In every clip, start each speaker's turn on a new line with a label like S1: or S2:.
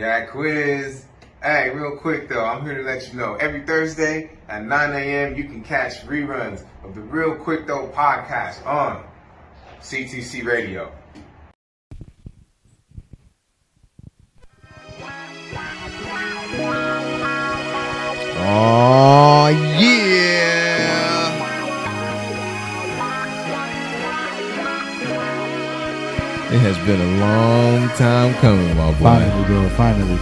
S1: Yeah, quiz. Hey, real quick though, I'm here to let you know every Thursday at 9 a.m. you can catch reruns of the Real Quick Though podcast on CTC Radio.
S2: Oh yeah! It has been a long time coming, my boy.
S3: Finally, bro. Finally.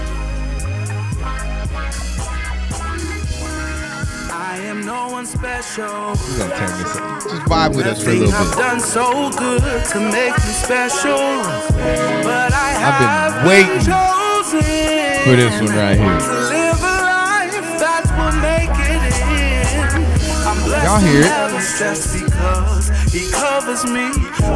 S4: I am no one special.
S2: We're gonna turn this up. Just vibe with us for a little
S4: I've
S2: bit.
S4: done so good to make me special, but
S2: I've been waiting for this one right here.
S4: to live a life that will make it in. I'm blessed
S2: Y'all hear it?
S4: never stressed because he covers me.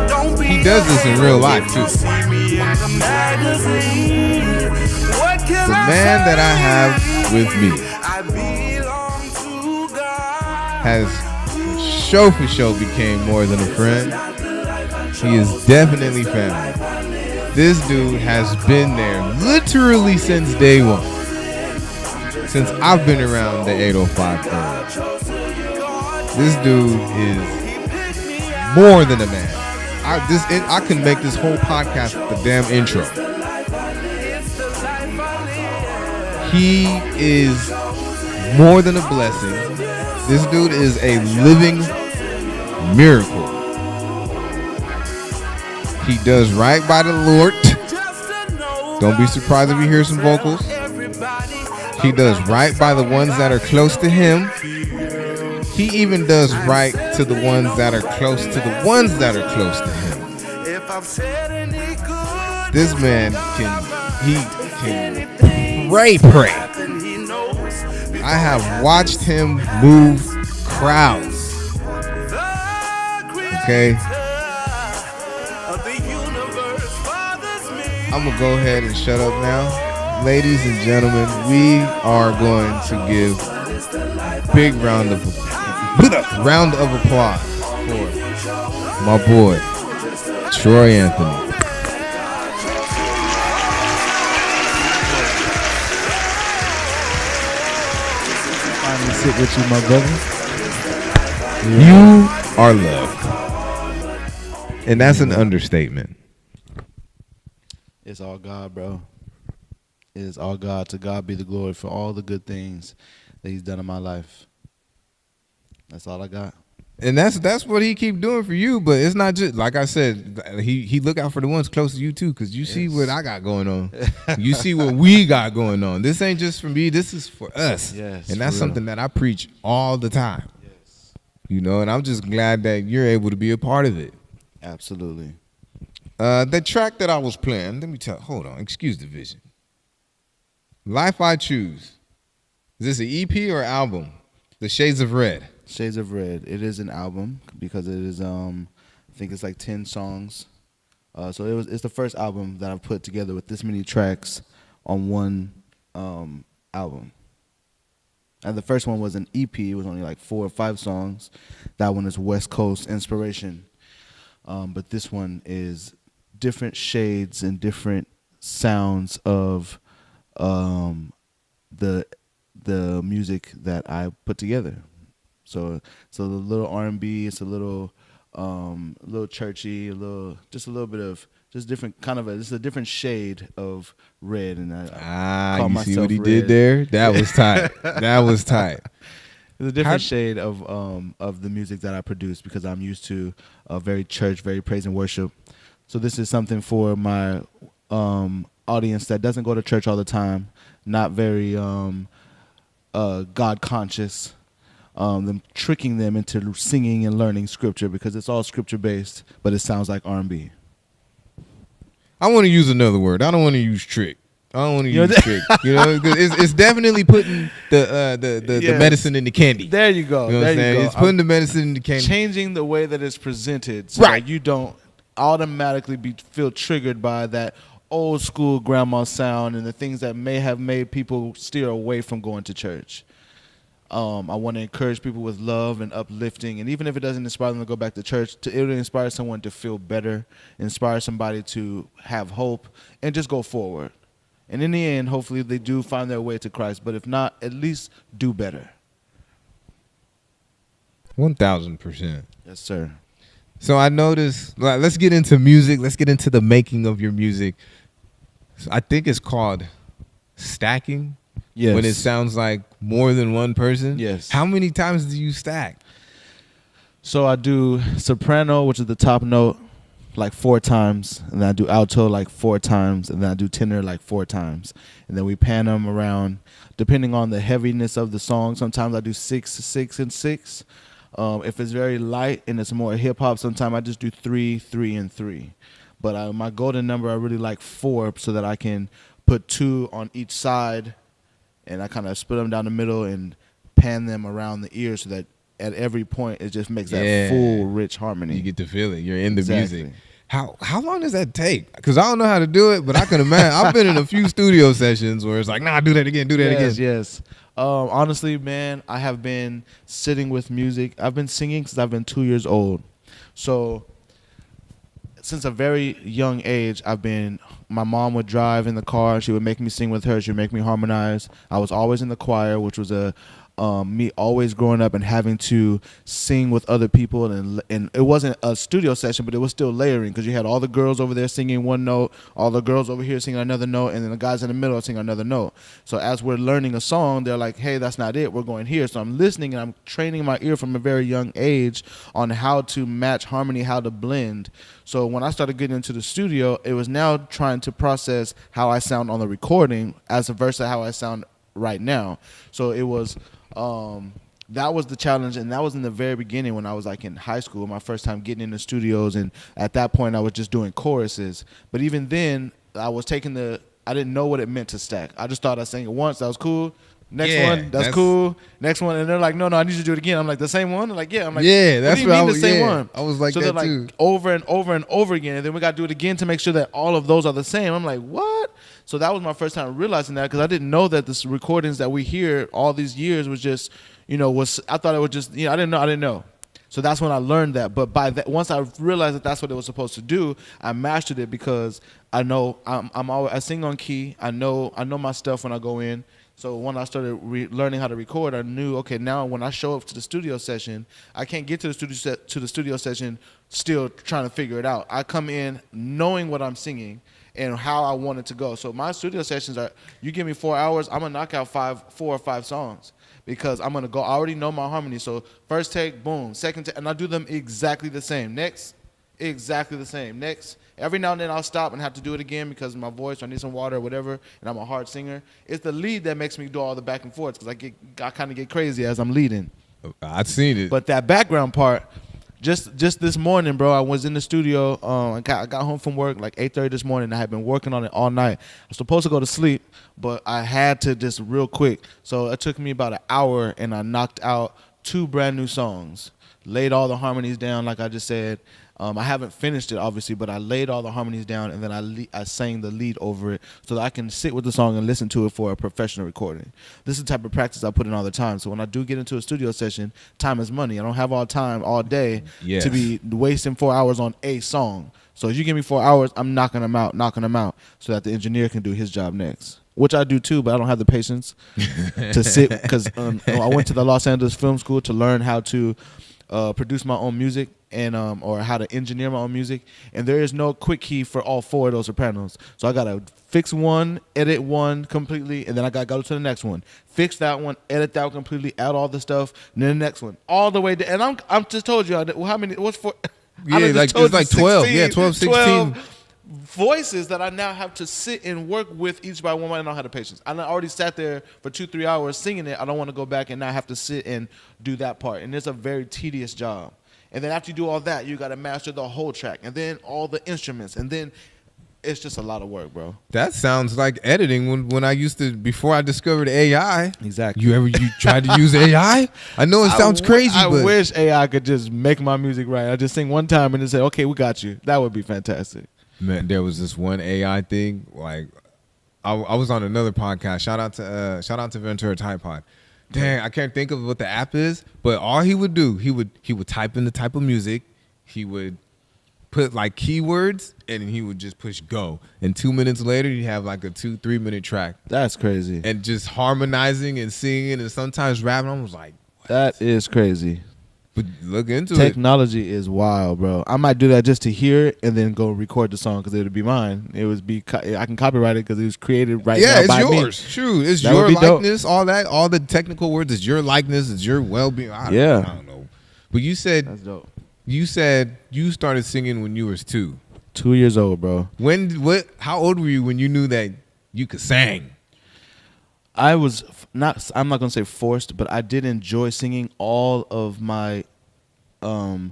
S4: Don't be
S2: He does this in real life too.
S4: see me in the magazine. What can
S2: The
S4: I
S2: man that I have
S4: say?
S2: with me
S4: I belong to God.
S2: has show for show became more than a friend. He is definitely family. This dude has been there literally since day one. Since I've been around the 805 club. This dude is more than a man. I can make this whole podcast the damn intro. He is more than a blessing. This dude is a living miracle. He does right by the Lord. Don't be surprised if you hear some vocals. He does right by the ones that are close to him. He even does right to the ones that are close to the ones that are close to him. This man can pray. I have watched him move crowds. Okay? I'm going to go ahead and shut up now. Ladies and gentlemen, we are going to give a big round of applause for my boy, Troy Anthony.
S3: Finally sit with you, my brother.
S2: You are loved. And that's an understatement.
S3: It's all God, bro. It is all God. To God be the glory for all the good things that he's done in my life. That's all I got.
S2: And that's what he keep doing for you, but it's not just, like I said, he look out for the ones close to you too, because you see what I got going on. You see what we got going on. This ain't just for me, this is for us.
S3: Yes,
S2: and that's
S3: for real.
S2: something that I preach all the time.
S3: Yes.
S2: You know, and I'm just glad that you're able to be a part of it.
S3: Absolutely.
S2: The track that I was playing, hold on, excuse the vision. Life I Choose. Is this an EP or album? The Shades of Red.
S3: Shades of Red. It is an album because it is I think it's like 10 songs. So it's the first album that I've put together with this many tracks on one album. And the first one was an EP. It was only like 4 or 5 songs. That one is West Coast Inspiration. But this one is different shades and different sounds of the music that I put together. So it's a little R&B. It's a little churchy. Just a little bit of just different kind of it's a different shade of red. And I call
S2: you
S3: myself
S2: see what he
S3: red.
S2: did there? That was tight. That was tight.
S3: It's a different shade of the music that I produce because I'm used to very church, very praise and worship. So this is something for my audience that doesn't go to church all the time, not very God conscious. Them tricking them into singing and learning scripture because it's all scripture based, but it sounds like R&B.
S2: I want to use another word. I don't want to use trick. I don't want to use trick. You know, 'cause it's definitely putting the
S3: Yes.
S2: medicine in the candy.
S3: There you go.
S2: You know what I'm saying? It's putting the medicine in the candy.
S3: Changing the way that it's presented so
S2: Right.
S3: that you don't automatically feel triggered by that old school grandma sound and the things that may have made people steer away from going to church. I want to encourage people with love and uplifting, and even if it doesn't inspire them to go back to church, it will inspire someone to feel better, inspire somebody to have hope, and just go forward. And in the end, hopefully they do find their way to Christ. But if not, at least do better.
S2: 1,000%.
S3: Yes, sir.
S2: So I noticed, let's get into music. Let's get into the making of your music. So I think it's called stacking.
S3: Yes.
S2: When it sounds like more than one person.
S3: Yes.
S2: How many times do you stack?
S3: So I do soprano, which is the top note, like 4 times. And then I do alto like 4 times. And then I do tenor like 4 times. And then we pan them around depending on the heaviness of the song. Sometimes I do 6, 6, and 6. If it's very light and it's more hip hop, sometimes I just do 3, 3, and 3. But my golden number, I really like 4 so that I can put 2 on each side, and I kind of split them down the middle and pan them around the ear so that at every point it just makes that full, rich harmony.
S2: You get to feel it. You're in the
S3: Exactly.
S2: music. How long does that take? Because I don't know how to do it, but I can imagine. I've been in a few studio sessions where it's like, nah, do that again, do that again.
S3: Yes. Honestly, man, I have been sitting with music. I've been singing since I've been 2 years old. So since a very young age, my mom would drive in the car. She would make me sing with her. She would make me harmonize. I was always in the choir, which was me always growing up and having to sing with other people, and it wasn't a studio session, but it was still layering because you had all the girls over there singing one note, all the girls over here singing another note, and then the guys in the middle singing another note. So as we're learning a song, they're like, hey, that's not it, we're going here. So I'm listening and I'm training my ear from a very young age on how to match harmony, how to blend. So when I started getting into the studio, it was now trying to process how I sound on the recording as versus how I sound right now. So it was that was the challenge, and that was in the very beginning when I was like in high school, my first time getting in the studios, and at that point I was just doing choruses. But even then, I didn't know what it meant to stack. I just thought I sang it once, that was cool. Next one, that's cool. Next one, and they're like, no, I need you to do it again. I'm like, the same one? They're like, yeah. I'm like,
S2: yeah, that's
S3: what do you mean
S2: what
S3: the same one?
S2: I was like
S3: so
S2: that
S3: they're
S2: too.
S3: like over and over and over again, and then we got to do it again to make sure that all of those are the same. I'm like, what? So that was my first time realizing that, because I didn't know that this recordings that we hear all these years was just, I thought it was just, I didn't know. So that's when I learned that. But once I realized that that's what it was supposed to do, I mastered it because I know I sing on key. I know my stuff when I go in. So when I started learning how to record, I knew, okay, now when I show up to the studio session, I can't get to the studio session still trying to figure it out. I come in knowing what I'm singing and how I want it to go. So my studio sessions are, you give me 4 hours, I'm gonna knock out 4 or 5 songs because I'm gonna go. I already know my harmony. So first take, boom. Second take, and I do them exactly the same. Next, exactly the same. Next. Every now and then I'll stop and have to do it again because of my voice, or I need some water or whatever, and I'm a hard singer. It's the lead that makes me do all the back and forth because I kind of get crazy as I'm leading.
S2: I've seen it.
S3: But that background part, just this morning, bro, I was in the studio. I got home from work like 8:30 this morning. I had been working on it all night. I was supposed to go to sleep, but I had to just real quick. So it took me about an hour, and I knocked out 2 brand new songs. Laid all the harmonies down, like I just said. I haven't finished it, obviously, but I laid all the harmonies down, and then I sang the lead over it so that I can sit with the song and listen to it for a professional recording. This is the type of practice I put in all the time. So when I do get into a studio session, time is money. I don't have all time all day to be wasting 4 hours on a song. So if you give me 4 hours, I'm knocking them out so that the engineer can do his job next. Which I do too, but I don't have the patience to sit because I went to the Los Angeles Film School to learn how to produce my own music and or how to engineer my own music, and there is no quick key for all 4 of those sopranos. So I gotta fix one, edit one completely, and then I gotta go to the next one, fix that one, edit that one completely, add all the stuff, and then the next one, all the way. And I'm just told you how many? What's 4?
S2: Yeah, it's like 12. 12, 16.
S3: 12 voices that I now have to sit and work with each by one. I don't have the patience. I already sat there for 2-3 hours singing it. I don't want to go back and now have to sit and do that part. And it's a very tedious job. And then after you do all that, you got to master the whole track, and then all the instruments, and then it's just a lot of work, bro.
S2: That sounds like editing when I used to, before I discovered AI.
S3: Exactly.
S2: You tried to use AI? I know it sounds crazy,
S3: I
S2: but
S3: wish AI could just make my music right. I just sing one time and then say, okay, we got you. That would be fantastic.
S2: Man, there was this one AI thing. Like, I was on another podcast. Shout out to Ventura Tide Pod. Dang, I can't think of what the app is, but all he would do, he would type in the type of music, he would put like keywords, and he would just push go. And 2 minutes later, you have like a 2-3 minute track.
S3: That's crazy.
S2: And just harmonizing and singing and sometimes rapping. I was like, what?
S3: That is crazy.
S2: But look into
S3: Technology is wild, bro. I might do that just to hear it and then go record the song because it would be mine. It would be I can copyright it because it was created right now by me.
S2: Yeah, it's yours. True, it's
S3: That
S2: your
S3: would be dope.
S2: likeness. All that, all the technical words. It's your likeness. It's your well-being. I don't know. But you said
S3: That's dope.
S2: you said you started singing when you was 2.
S3: 2 years old, bro.
S2: How old were you when you knew that you could sing?
S3: I was I'm not gonna say forced, but I did enjoy singing all of my I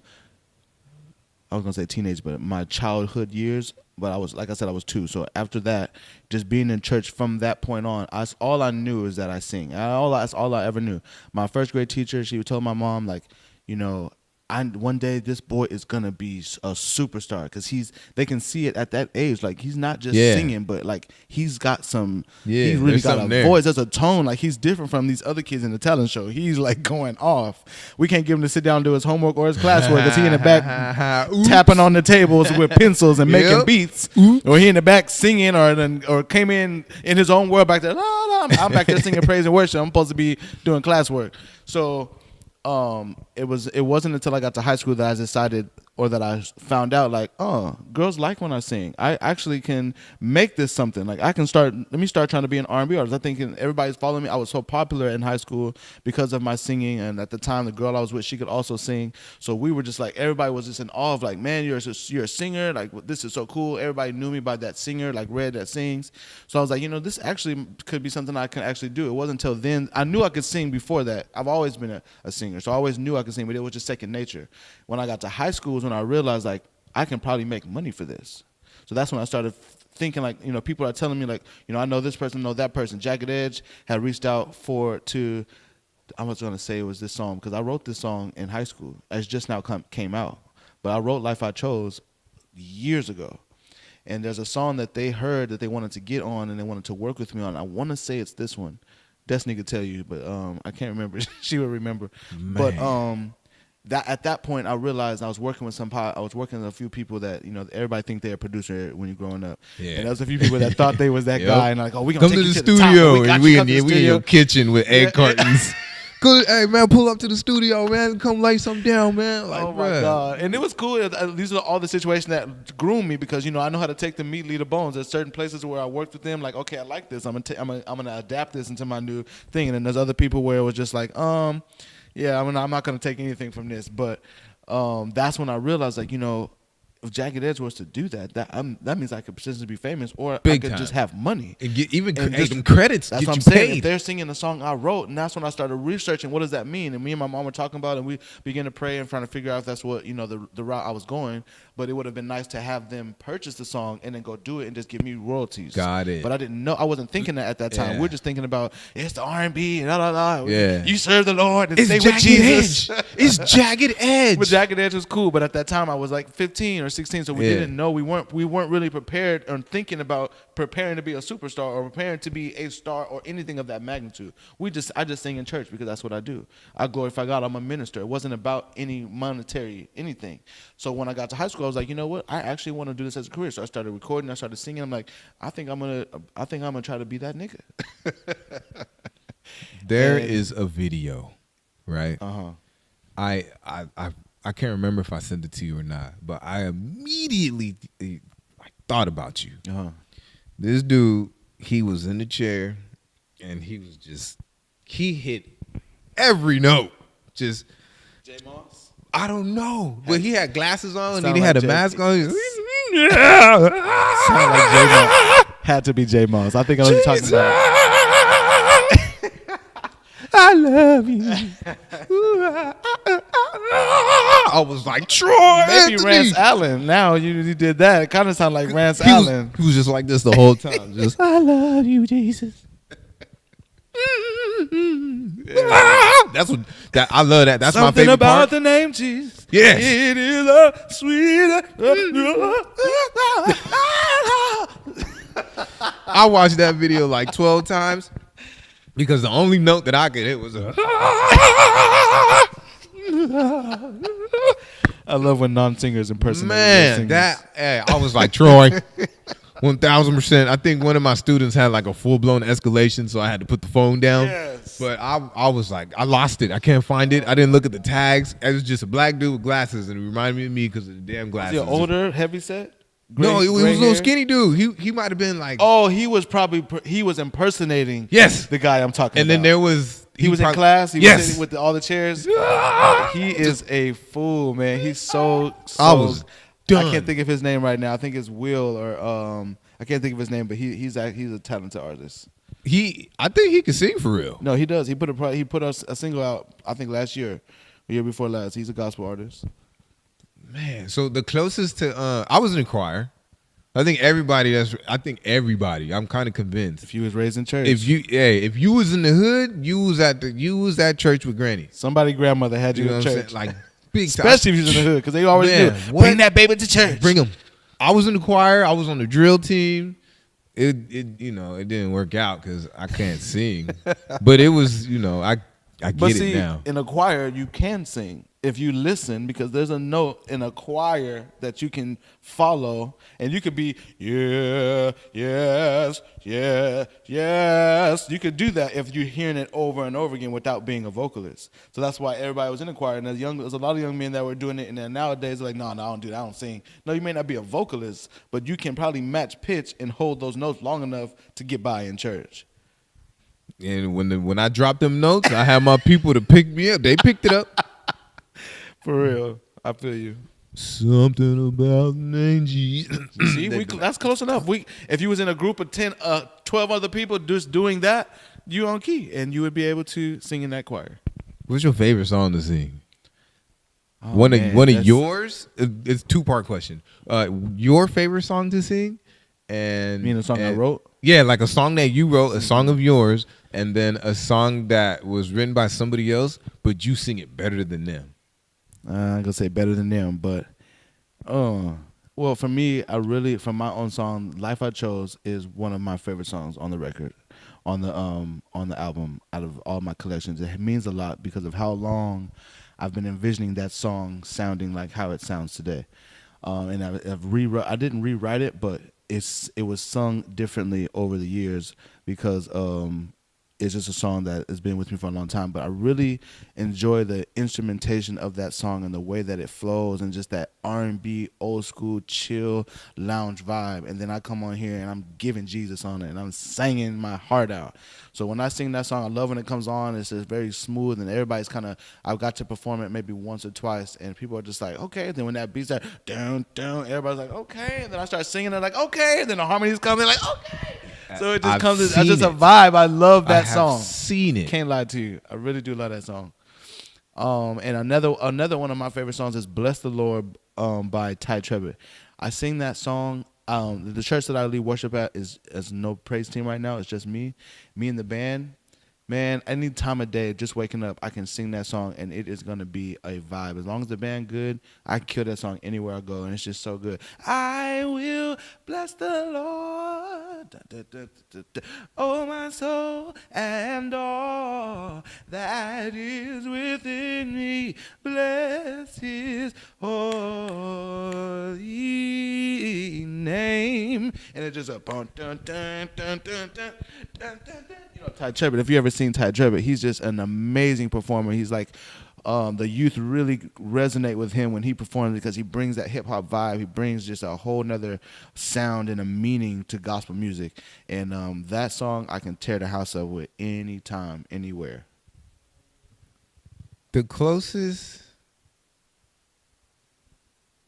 S3: was gonna say teenage, but my childhood years. But I was, like I said, I was 2. So after that, just being in church from that point on, all I knew is that I sing. That's all I ever knew. My first grade teacher, she would tell my mom, like, you know, one day this boy is gonna be a superstar because they can see it at that age. Like he's not just singing, but like he's got some.
S2: Yeah,
S3: he's really got a
S2: there.
S3: voice. There's a tone. Like he's different from these other kids in the talent show. He's like going off. We can't give him to sit down and do his homework or his classwork because he in the back tapping on the tables with pencils and making beats, or he in the back singing, or came in his own world back there. I'm back there singing praise and worship. I'm supposed to be doing classwork. So. It wasn't until I got to high school that I decided, or that I found out, like, oh, girls like when I sing. I actually can make this something. Like let me start trying to be an R&B artist. I think everybody's following me. I was so popular in high school because of my singing, and at the time the girl I was with, she could also sing. So we were just like, everybody was just in awe of like, man, you're a singer. Like this is so cool. Everybody knew me by that singer, like Red that sings. So I was like, this actually could be something I can actually do. It wasn't until then I knew I could sing. Before that, I've always been a singer, so I always knew I could sing, but it was just second nature. When I got to high school is when I realized, like, I can probably make money for this. So that's when I started thinking, like, people are telling me, like, I know this person, know that person. Jagged Edge had reached out I was going to say it was this song, because I wrote this song in high school. It's just now came out. But I wrote Life I Chose years ago. And there's a song that they heard that they wanted to get on and they wanted to work with me on. I want to say it's this one. Destiny could tell you, but I can't remember. She would remember. Man. But that at that point, I realized I was working with a few people that everybody think they're a producer when you're growing up. Yeah. And there was a few people that thought they was that guy, and like, oh, we gonna
S2: come
S3: take
S2: to
S3: you
S2: the
S3: to
S2: studio,
S3: the top.
S2: and we in your kitchen with egg cartons. Hey man, pull up to the studio, man. Come lay something down, man. Like,
S3: oh my God! And it was cool. These are all the situations that groomed me because I know how to take the meat, leave the bones. There's certain places where I worked with them, like, okay, I like this. I'm gonna adapt this into my new thing. And then there's other people where it was just like, yeah, I'm not gonna take anything from this. But that's when I realized, like, if Jagged Edge was to do that, that means I could potentially be famous, or I could just have money.
S2: And get them credits.
S3: That's
S2: get
S3: what I'm
S2: you
S3: saying.
S2: paid.
S3: If they're singing the song I wrote, and that's when I started researching what does that mean. And me and my mom were talking about it, and we began to pray and trying to figure out if that's what the route I was going. But it would have been nice to have them purchase the song and then go do it and just give me royalties.
S2: Got it.
S3: But I didn't know. I wasn't thinking that at that time. We're just thinking about it's the R&B and
S2: Yeah.
S3: You serve the Lord and
S2: it's
S3: stay
S2: Jagged
S3: with Jesus.
S2: Edge. It's Jagged Edge.
S3: But Jagged Edge was cool. But at that time I was like 15 or 16, so we didn't know. We weren't really prepared or thinking about preparing to be a superstar or preparing to be a star or anything of that magnitude. I just sing in church because that's what I do. I glorify God. I'm a minister. It wasn't about any monetary anything. So when I got to high school, I was like, you know what? I actually want to do this as a career. So I started recording. I started singing. I'm like, I think I'm gonna try to be that nigga.
S2: There is a video, right? I can't remember if I sent it to you or not, but I immediately thought about you. This dude, he was in the chair, and he hit every note. Just
S3: J Moss?
S2: I don't know, but he had glasses on and he
S3: like
S2: had a mask on.
S3: Sound like J Moss. Had to be J Moss. I think I know what you're talking about.
S2: I love you. I was like, Troy.
S3: Maybe
S2: Anthony.
S3: Rance Allen. Now you did that. It kind of sounded like Rance Allen.
S2: He was just like this the whole time. Just, I love you, Jesus. That's what I love that. That's
S3: Something
S2: my favorite
S3: about
S2: part.
S3: the name Jesus.
S2: Yes.
S3: It is a sweet.
S2: I watched that video like 12 times because the only note that I could hit was a.
S3: I love when non-singers impersonate
S2: Man,
S3: singers.
S2: I was like, Troy, 1,000%. I think one of my students had like a full-blown escalation, so I had to put the phone down.
S3: Yes.
S2: But I was like, I lost it. I can't find it. I didn't look at the tags. It was just a black dude with glasses, and it reminded me of me because of the damn
S3: Is
S2: glasses.
S3: he an older, heavy set?
S2: No, he was a
S3: gray
S2: little
S3: hair?
S2: skinny dude. He might have been like.
S3: Oh, he was impersonating.
S2: Yes.
S3: The guy I'm talking
S2: And
S3: about.
S2: then there was.
S3: He was in class. He was
S2: Yes.
S3: sitting with all the chairs. He is a fool, man. He's so.
S2: I was done.
S3: I can't think of his name right now. I think it's Will or I can't think of his name, but he's a talented artist.
S2: I think he can sing for real.
S3: No, he does. He put a single out. I think last year, or year before last. He's a gospel artist.
S2: Man, so the closest to I was in a choir. I think everybody. I'm kind of convinced.
S3: If you was raised in church,
S2: If you was in the hood, you was at church with Granny.
S3: somebody grandmother had you,
S2: You know
S3: in
S2: what I'm
S3: church,
S2: saying? Like big time.
S3: especially if you was in the hood, because they always
S2: Man,
S3: do.
S2: what?
S3: Bring that baby to church.
S2: Bring him. I was in the choir. I was on the drill team. It didn't work out because I can't sing. But it was I
S3: But
S2: get
S3: see,
S2: it now.
S3: in a choir, you can sing if you listen, because there's a note in a choir that you can follow, and you could be yes, yes. You could do that if you're hearing it over and over again without being a vocalist. So that's why everybody was in the choir, and there's a lot of young men that were doing it, and then nowadays they're like, no, I don't do that, I don't sing. No, you may not be a vocalist, but you can probably match pitch and hold those notes long enough to get by in church.
S2: And when I dropped them notes, I had my people to pick me up. They picked it up.
S3: For real, I feel you.
S2: Something about name G.
S3: See, that's close enough. If you was in a group of 12 other people just doing that, you on key, and you would be able to sing in that choir.
S2: What's your favorite song to sing?
S3: Oh,
S2: one
S3: man,
S2: of yours? It's a 2-part question. Your favorite song to sing, and
S3: mean a song I wrote?
S2: Yeah, like a song that you wrote, a song of yours, and then a song that was written by somebody else, but you sing it better than them.
S3: I'm gonna say better than them, but well, for me, from my own song, "Life I Chose" is one of my favorite songs on the record, on the album. Out of all my collections, it means a lot because of how long I've been envisioning that song sounding like how it sounds today. And I didn't rewrite it, but it was sung differently over the years because it's just a song that has been with me for a long time. But I really enjoy the instrumentation of that song and the way that it flows and just that R&B, old school, chill, lounge vibe. And then I come on here and I'm giving Jesus on it and I'm singing my heart out. So when I sing that song, I love when it comes on. It's just very smooth and everybody's I've got to perform it maybe once or twice and people are just like, okay. Then when that beat's like, down, down, everybody's like, okay. And then I start singing it like, okay. And then the harmonies come in like, okay. So it just comes. It's just a vibe. I love that song.
S2: I've seen it.
S3: Can't lie to you. I really do love that song. And another one of my favorite songs is "Bless the Lord" by Ty Tribbett. I sing that song. The church that I lead worship at is no praise team right now. It's just me and the band. Man, any time of day, just waking up, I can sing that song, and it is gonna be a vibe. As long as the band good, I can kill that song anywhere I go, and it's just so good. I will bless the Lord, da, da, da, da, da, oh my soul, and all that is within me. Bless His holy name, and it's just a dun dun dun dun dun dun dun dun. Ty Tribbett, if you ever seen Ty Tribbett, he's just an amazing performer. He's like, the youth really resonate with him when he performs because he brings that hip hop vibe. He brings just a whole nother sound and a meaning to gospel music. And that song I can tear the house up with anytime, anywhere.
S2: The closest.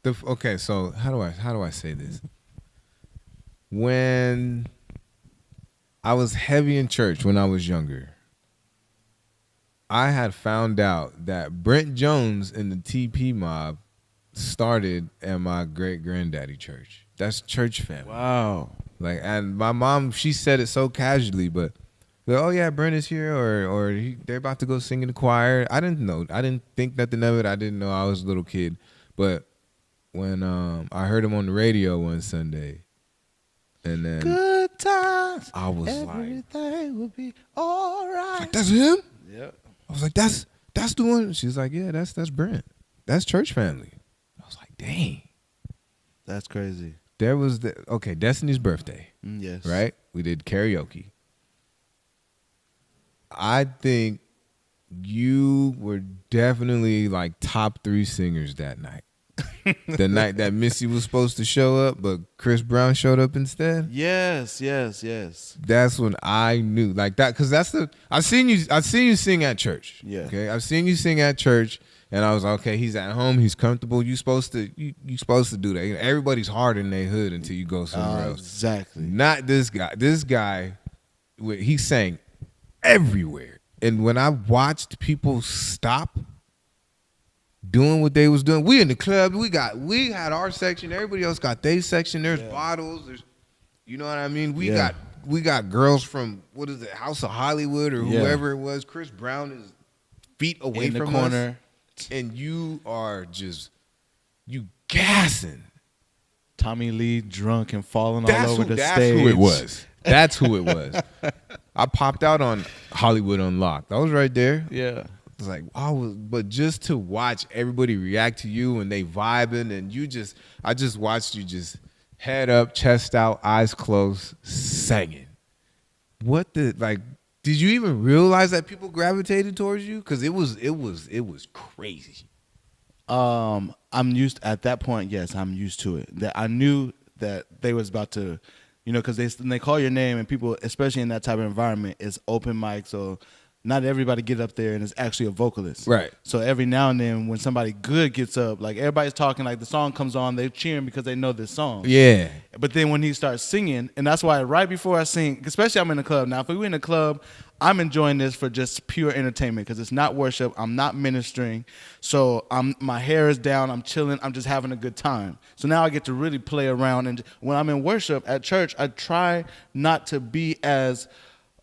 S2: Okay, so how do I say this? When I was heavy in church when I was younger, I had found out that Brent Jones and the TP Mob started at my great granddaddy church. That's church family.
S3: Wow.
S2: And my mom, she said it so casually, but oh yeah, Brent is here, or they're about to go sing in the choir. I didn't know. I didn't think nothing of it. I didn't know. I was a little kid, but when I heard him on the radio one Sunday, and then
S3: good times.
S2: I was
S3: everything will be all right.
S2: That's him?
S3: Yep.
S2: I was like, that's the one. She's like, yeah, that's Brent. That's church family. dang.
S3: That's crazy.
S2: There was Destiny's birthday.
S3: Yes.
S2: Right? We did karaoke. I think you were definitely like top 3 singers that night. The night that Missy was supposed to show up, but Chris Brown showed up instead.
S3: Yes.
S2: That's when I knew like that, because I've seen you sing at church.
S3: Yeah.
S2: Okay. I've seen you sing at church, and I was like, okay, he's at home, he's comfortable. You supposed to do that. Everybody's hard in their hood until you go somewhere else.
S3: Exactly.
S2: Not this guy. This guy, he sang everywhere, and when I watched people stop doing what they was doing, we in the club, we had our section, everybody else got their section. There's bottles, there's, you know what I mean? We got girls from, what is it, House of Hollywood or whoever it was. Chris Brown is feet away
S3: in the
S2: from
S3: corner,
S2: us, and you are just gassing.
S3: Tommy Lee drunk and falling all over the
S2: That's
S3: stage.
S2: who it was. That's who it was. I popped out on Hollywood Unlocked. I was right there.
S3: Yeah.
S2: It's like, but just to watch everybody react to you and they vibing, and I just watched you just head up, chest out, eyes closed, singing. Did you even realize that people gravitated towards you? Because it was crazy.
S3: I'm used at that point. Yes, I'm used to it. That I knew that they was about to, because they call your name, and people, especially in that type of environment, is open mic, so not everybody get up there and is actually a vocalist.
S2: Right.
S3: So every now and then when somebody good gets up, like everybody's talking, like the song comes on, they're cheering because they know this song.
S2: Yeah.
S3: But then when he starts singing, and that's why right before I sing, especially I'm in the club. Now, if we're in the club, I'm enjoying this for just pure entertainment because it's not worship. I'm not ministering. So my hair is down. I'm chilling. I'm just having a good time. So now I get to really play around. And when I'm in worship at church, I try not to be as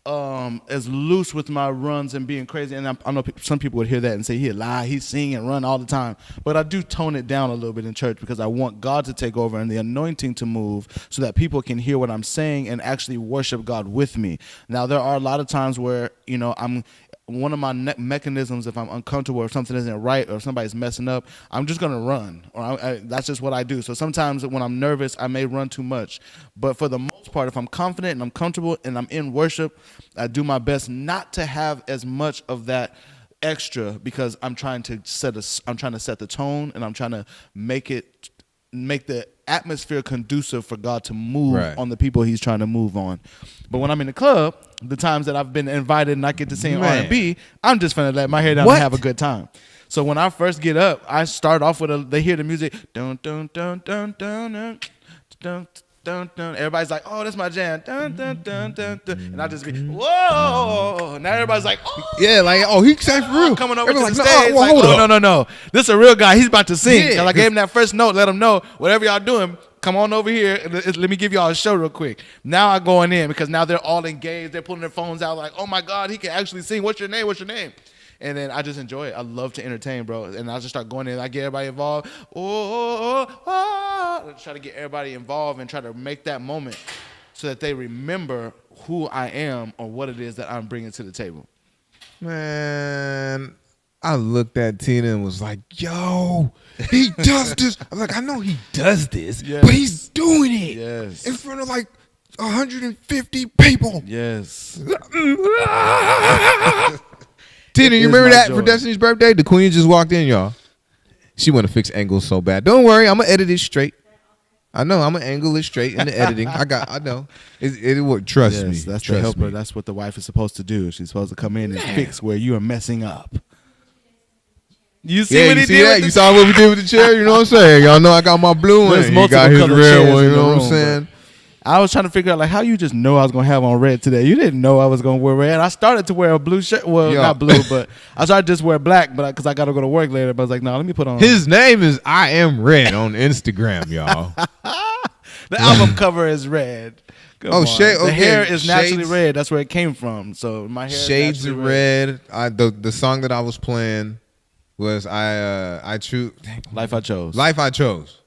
S3: loose with my runs and being crazy. And I know some people would hear that and say, he'll lie, he's sing and run all the time. But I do tone it down a little bit in church because I want God to take over and the anointing to move so that people can hear what I'm saying and actually worship God with me. Now, there are a lot of times where, one of my mechanisms, if I'm uncomfortable or something isn't right or somebody's messing up, I'm just going to run. Or that's just what I do. So sometimes when I'm nervous, I may run too much. But for the most part, if I'm confident and I'm comfortable and I'm in worship, I do my best not to have as much of that extra because I'm trying to set the tone, and I'm trying to make the atmosphere conducive for God to move on the people he's trying to move on. But when I'm in the club, the times that I've been invited and I get to sing R&B, I'm just finna let my hair down and have a good time. So when I first get up, I start off with they hear the music, dun dun dun dun dun dun dun dun dun. Everybody's like, oh, that's my jam. Dun dun dun dun dun. And I just be, whoa. Now everybody's like, oh.
S2: Yeah, like, oh, he sang for real.
S3: Coming over to
S2: Everyone's
S3: the
S2: like,
S3: stage.
S2: hold up.
S3: No. This is a real guy. He's about to sing.
S2: Yeah,
S3: I gave him that first note. Let him know, whatever y'all doing, come on over here. Let me give y'all a show real quick. Now I'm going in because now they're all engaged. They're pulling their phones out like, oh, my God, he can actually sing. What's your name? And then I just enjoy it. I love to entertain, bro. And I just start going in. I get everybody involved. Try to get everybody involved and try to make that moment so that they remember who I am or what it is that I'm bringing to the table.
S2: Man, I looked at Tina and was like, yo, he does this. I'm like, I know he does this, but he's doing it in front of like 150 people.
S3: Yes.
S2: Tina, you remember that for Destiny's birthday? The queen just walked in, y'all. She want to fix angles so bad. Don't worry, I'm going to edit it straight. I know, I'm going to angle it straight in the editing. I know. It work. Trust me.
S3: That's the helper. That's what the wife is supposed to do. She's supposed to come in and fix where you are messing up. You see what he did? That?
S2: You saw what we did with the chair? You know what I'm saying? Y'all know I got my blue one. He got his red one. You know what I'm saying?
S3: I was trying to figure out like how you just know I was gonna have on red today. You didn't know I was gonna wear red. I started to wear a blue shirt. Well, not blue, but I started to just wear black, but because I got to go to work later. But I was like, no, let me put on.
S2: His name is I Am Red on Instagram, y'all.
S3: The album cover is red. The hair is naturally red. That's where it came from. So my hair.
S2: Shades of red. The song that I was playing was I choose
S3: Life I Chose.
S2: Life I Chose.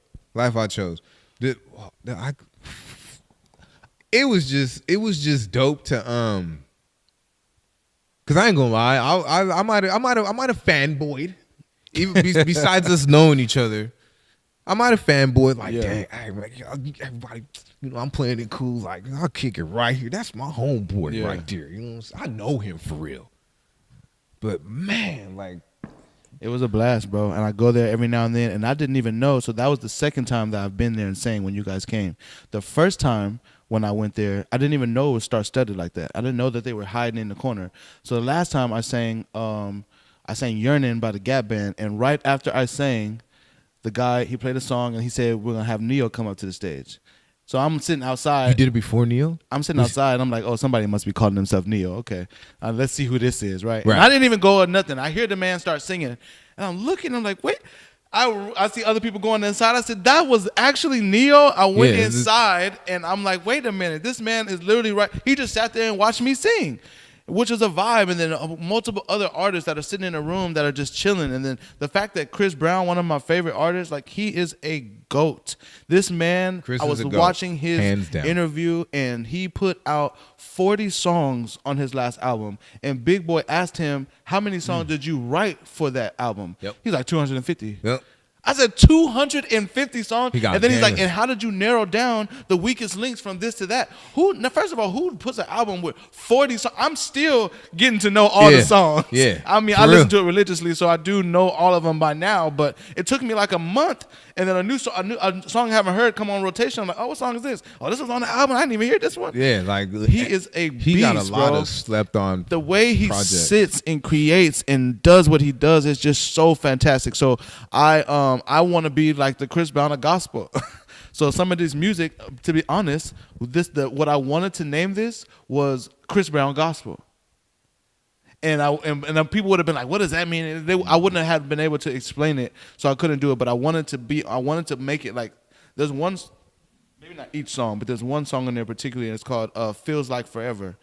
S2: It was just dope to cause I ain't gonna lie, I might have fanboyed, even besides us knowing each other. I might have fanboyed like,
S3: Yeah.
S2: dang, hey, man, everybody, I'm playing it cool. Like, I'll kick it right here. That's my homeboy
S3: Yeah.
S2: right there. You know what I'm saying? I know him for real. But man, like,
S3: It was a blast, bro. And I go there every now and then, and I didn't even know. So that was the second time that I've been there and sang when you guys came. The first time when I went there, I didn't even know it was star-studded like that. I didn't know that they were hiding in the corner. So the last time I sang Yearning by the Gap Band, and right after I sang, the guy, he played a song, and he said, we're going to have Neo come up to the stage. So I'm sitting outside.
S2: you did it before Neil?
S3: I'm sitting outside. I'm like, oh, somebody must be calling himself Neo. Okay, let's see who this is, right?
S2: Right.
S3: And I didn't even go or nothing. I hear the man start singing, and I'm looking. I'm like, wait. I see other people going inside. I said, that was actually Neo. I went inside, and I'm like, wait a minute. This man is literally right. He just sat there and watched me sing, which is a vibe. And then multiple other artists that are sitting in a room that are just chilling. And then the fact that Chris Brown, one of my favorite artists, like, he is a GOAT. This man,
S2: Chris
S3: I
S2: is
S3: was
S2: a GOAT,
S3: watching his
S2: hands down.
S3: interview, and he put out 40 songs on his last album. And Big Boy asked him, how many songs did you write for that album?
S2: Yep.
S3: He's like, 250.
S2: Yep.
S3: I said 250 songs,
S2: He got
S3: and then he's like,
S2: games.
S3: "And how did you narrow down the weakest links from this to that?" Now, first of all, who puts an album with 40 songs? I'm still getting to know all the songs.
S2: Yeah,
S3: I mean,
S2: for
S3: I listen
S2: real.
S3: to it religiously, so I do know all of them by now. But it took me like a month, and then a song I haven't heard come on rotation. I'm like, "Oh, what song is this? Oh, this was on the album. I didn't even hear this one."
S2: Yeah, like
S3: He is a
S2: he got a
S3: beast,
S2: lot
S3: bro.
S2: of slept on.
S3: The way he
S2: projects.
S3: sits and creates and does what he does is just so fantastic. So I want to be like the Chris Brown of gospel. So some of this music, to be honest, what I wanted to name this was Chris Brown gospel. And people would have been like, "What does that mean?" And I wouldn't have been able to explain it, so I couldn't do it. But I wanted to make it like, there's one, maybe not each song, but there's one song in there particularly, and it's called "Feels Like Forever."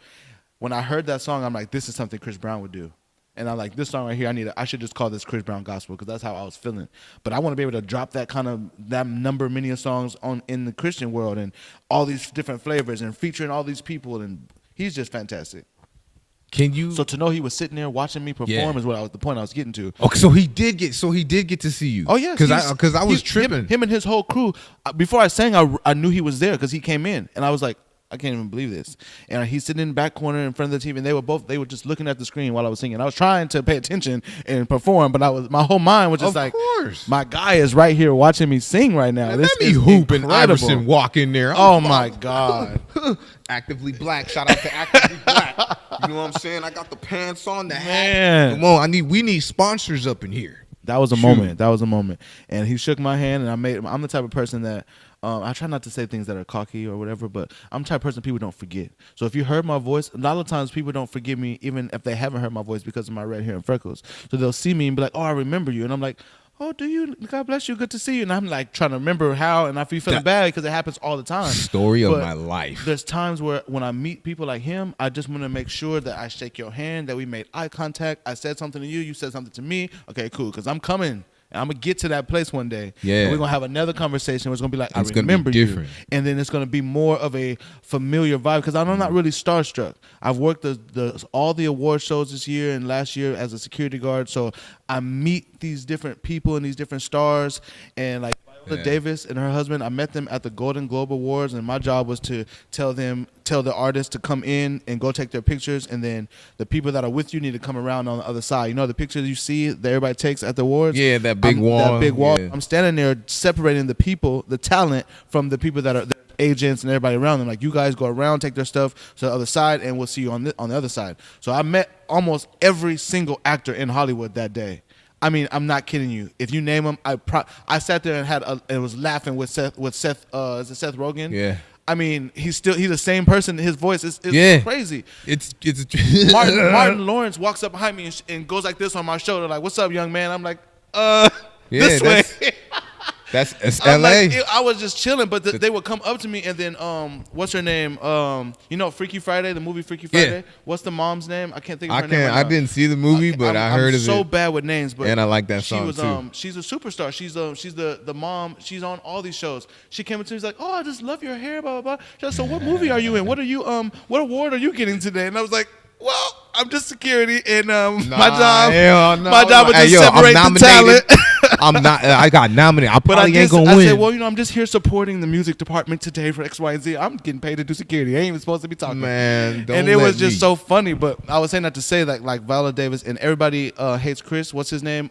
S3: When I heard that song, I'm like, this is something Chris Brown would do. And I'm like, this song right here, I should just call this Chris Brown gospel, because that's how I was feeling. But I want to be able to drop that number many of songs in the Christian world, and all these different flavors, and featuring all these people, and he's just fantastic.
S2: Can you?
S3: So to know he was sitting there watching me perform is the point I was getting to.
S2: Okay, so he did get to see you.
S3: Oh yeah,
S2: because I was tripping.
S3: Him and his whole crew. Before I sang, I knew he was there because he came in, and I was like, I can't even believe this. And he's sitting in the back corner in front of the TV, and they were just looking at the screen while I was singing. I was trying to pay attention and perform, but my whole mind was just
S2: Of course.
S3: my guy is right here watching me sing right now.
S2: Man,
S3: This
S2: let me
S3: is
S2: hoop and
S3: incredible.
S2: Iverson walk in there.
S3: Oh my God.
S1: Actively Black. Shout out to Actively Black. You know what I'm saying? I got the pants on, the hat.
S3: Man.
S2: Come on, we need sponsors up in here.
S3: That was a
S2: Shoot.
S3: moment. That was a moment. And he shook my hand, and I'm the type of person that I try not to say things that are cocky or whatever, but I'm the type of person people don't forget. So if you heard my voice, a lot of times people don't forgive me even if they haven't heard my voice because of my red hair and freckles. So they'll see me and be like, "Oh, I remember you." And I'm like, "Oh, do you? God bless you. Good to see you." And I'm like trying to remember how, and I feel feeling bad because it happens all the time.
S2: Story of
S3: But
S2: my life.
S3: There's times where when I meet people like him, I just want to make sure that I shake your hand, that we made eye contact. I said something to you, you said something to me. Okay, cool, because I'm coming. And I'm going to get to that place one day.
S2: Yeah.
S3: And we're going to have another conversation where it's going to be like,
S2: It's
S3: I
S2: gonna be
S3: remember you.
S2: different.
S3: And then it's going to be more of a familiar vibe because I'm not really starstruck. I've worked all the award shows this year and last year as a security guard. So I meet these different people and these different stars. And like Viola Davis and her husband, I met them at the Golden Globe Awards. And my job was to tell the artists to come in and go take their pictures. And then the people that are with you need to come around on the other side. You know, the pictures you see that everybody takes at the awards?
S2: Yeah, that big wall.
S3: That big wall.
S2: Yeah.
S3: I'm standing there separating the people, the talent, from the people that are the agents and everybody around them. Like, you guys go around, take their stuff to the other side, and we'll see you on the other side. So I met almost every single actor in Hollywood that day. I mean, I'm not kidding you. If you name them, I sat there and was laughing with Seth. Is it Seth Rogen?
S2: Yeah.
S3: I mean, he's the same person. His voice is crazy.
S2: It's
S3: Martin Lawrence walks up behind me and goes like this on my shoulder, like, "What's up, young man?" I'm like, this way.
S2: That's
S3: I'm
S2: LA.
S3: like, I was just chilling, but they would come up to me, and then what's her name? You know, Freaky Friday, the movie Freaky Friday.
S2: Yeah.
S3: What's the mom's name? I can't think of her name.
S2: I didn't see the movie, but I heard
S3: I'm
S2: of
S3: so
S2: it.
S3: bad with names, but
S2: And I like that
S3: she
S2: song,
S3: was,
S2: too.
S3: She's a superstar. She's the mom. She's on all these shows. She came up to me, she's like, "Oh, I just love your hair, blah blah blah." She's like, "So what movie are you in? What award are you getting today?" And I was like, "Well, I'm just security, and my job
S2: hell no.
S3: my job was
S2: Hey,
S3: to
S2: yo, I'm
S3: separate the
S2: nominated.
S3: talent."
S2: I'm not. I got nominated. I
S3: But
S2: probably ain't gonna
S3: I
S2: win.
S3: said, well, I'm just here supporting the music department today for X, Y, and Z. I'm getting paid to do security. I ain't even supposed to be talking.
S2: Man, don't
S3: and it
S2: let
S3: was just
S2: me.
S3: so funny. But I was saying that to say that like Viola Davis and everybody hates Chris. What's his name?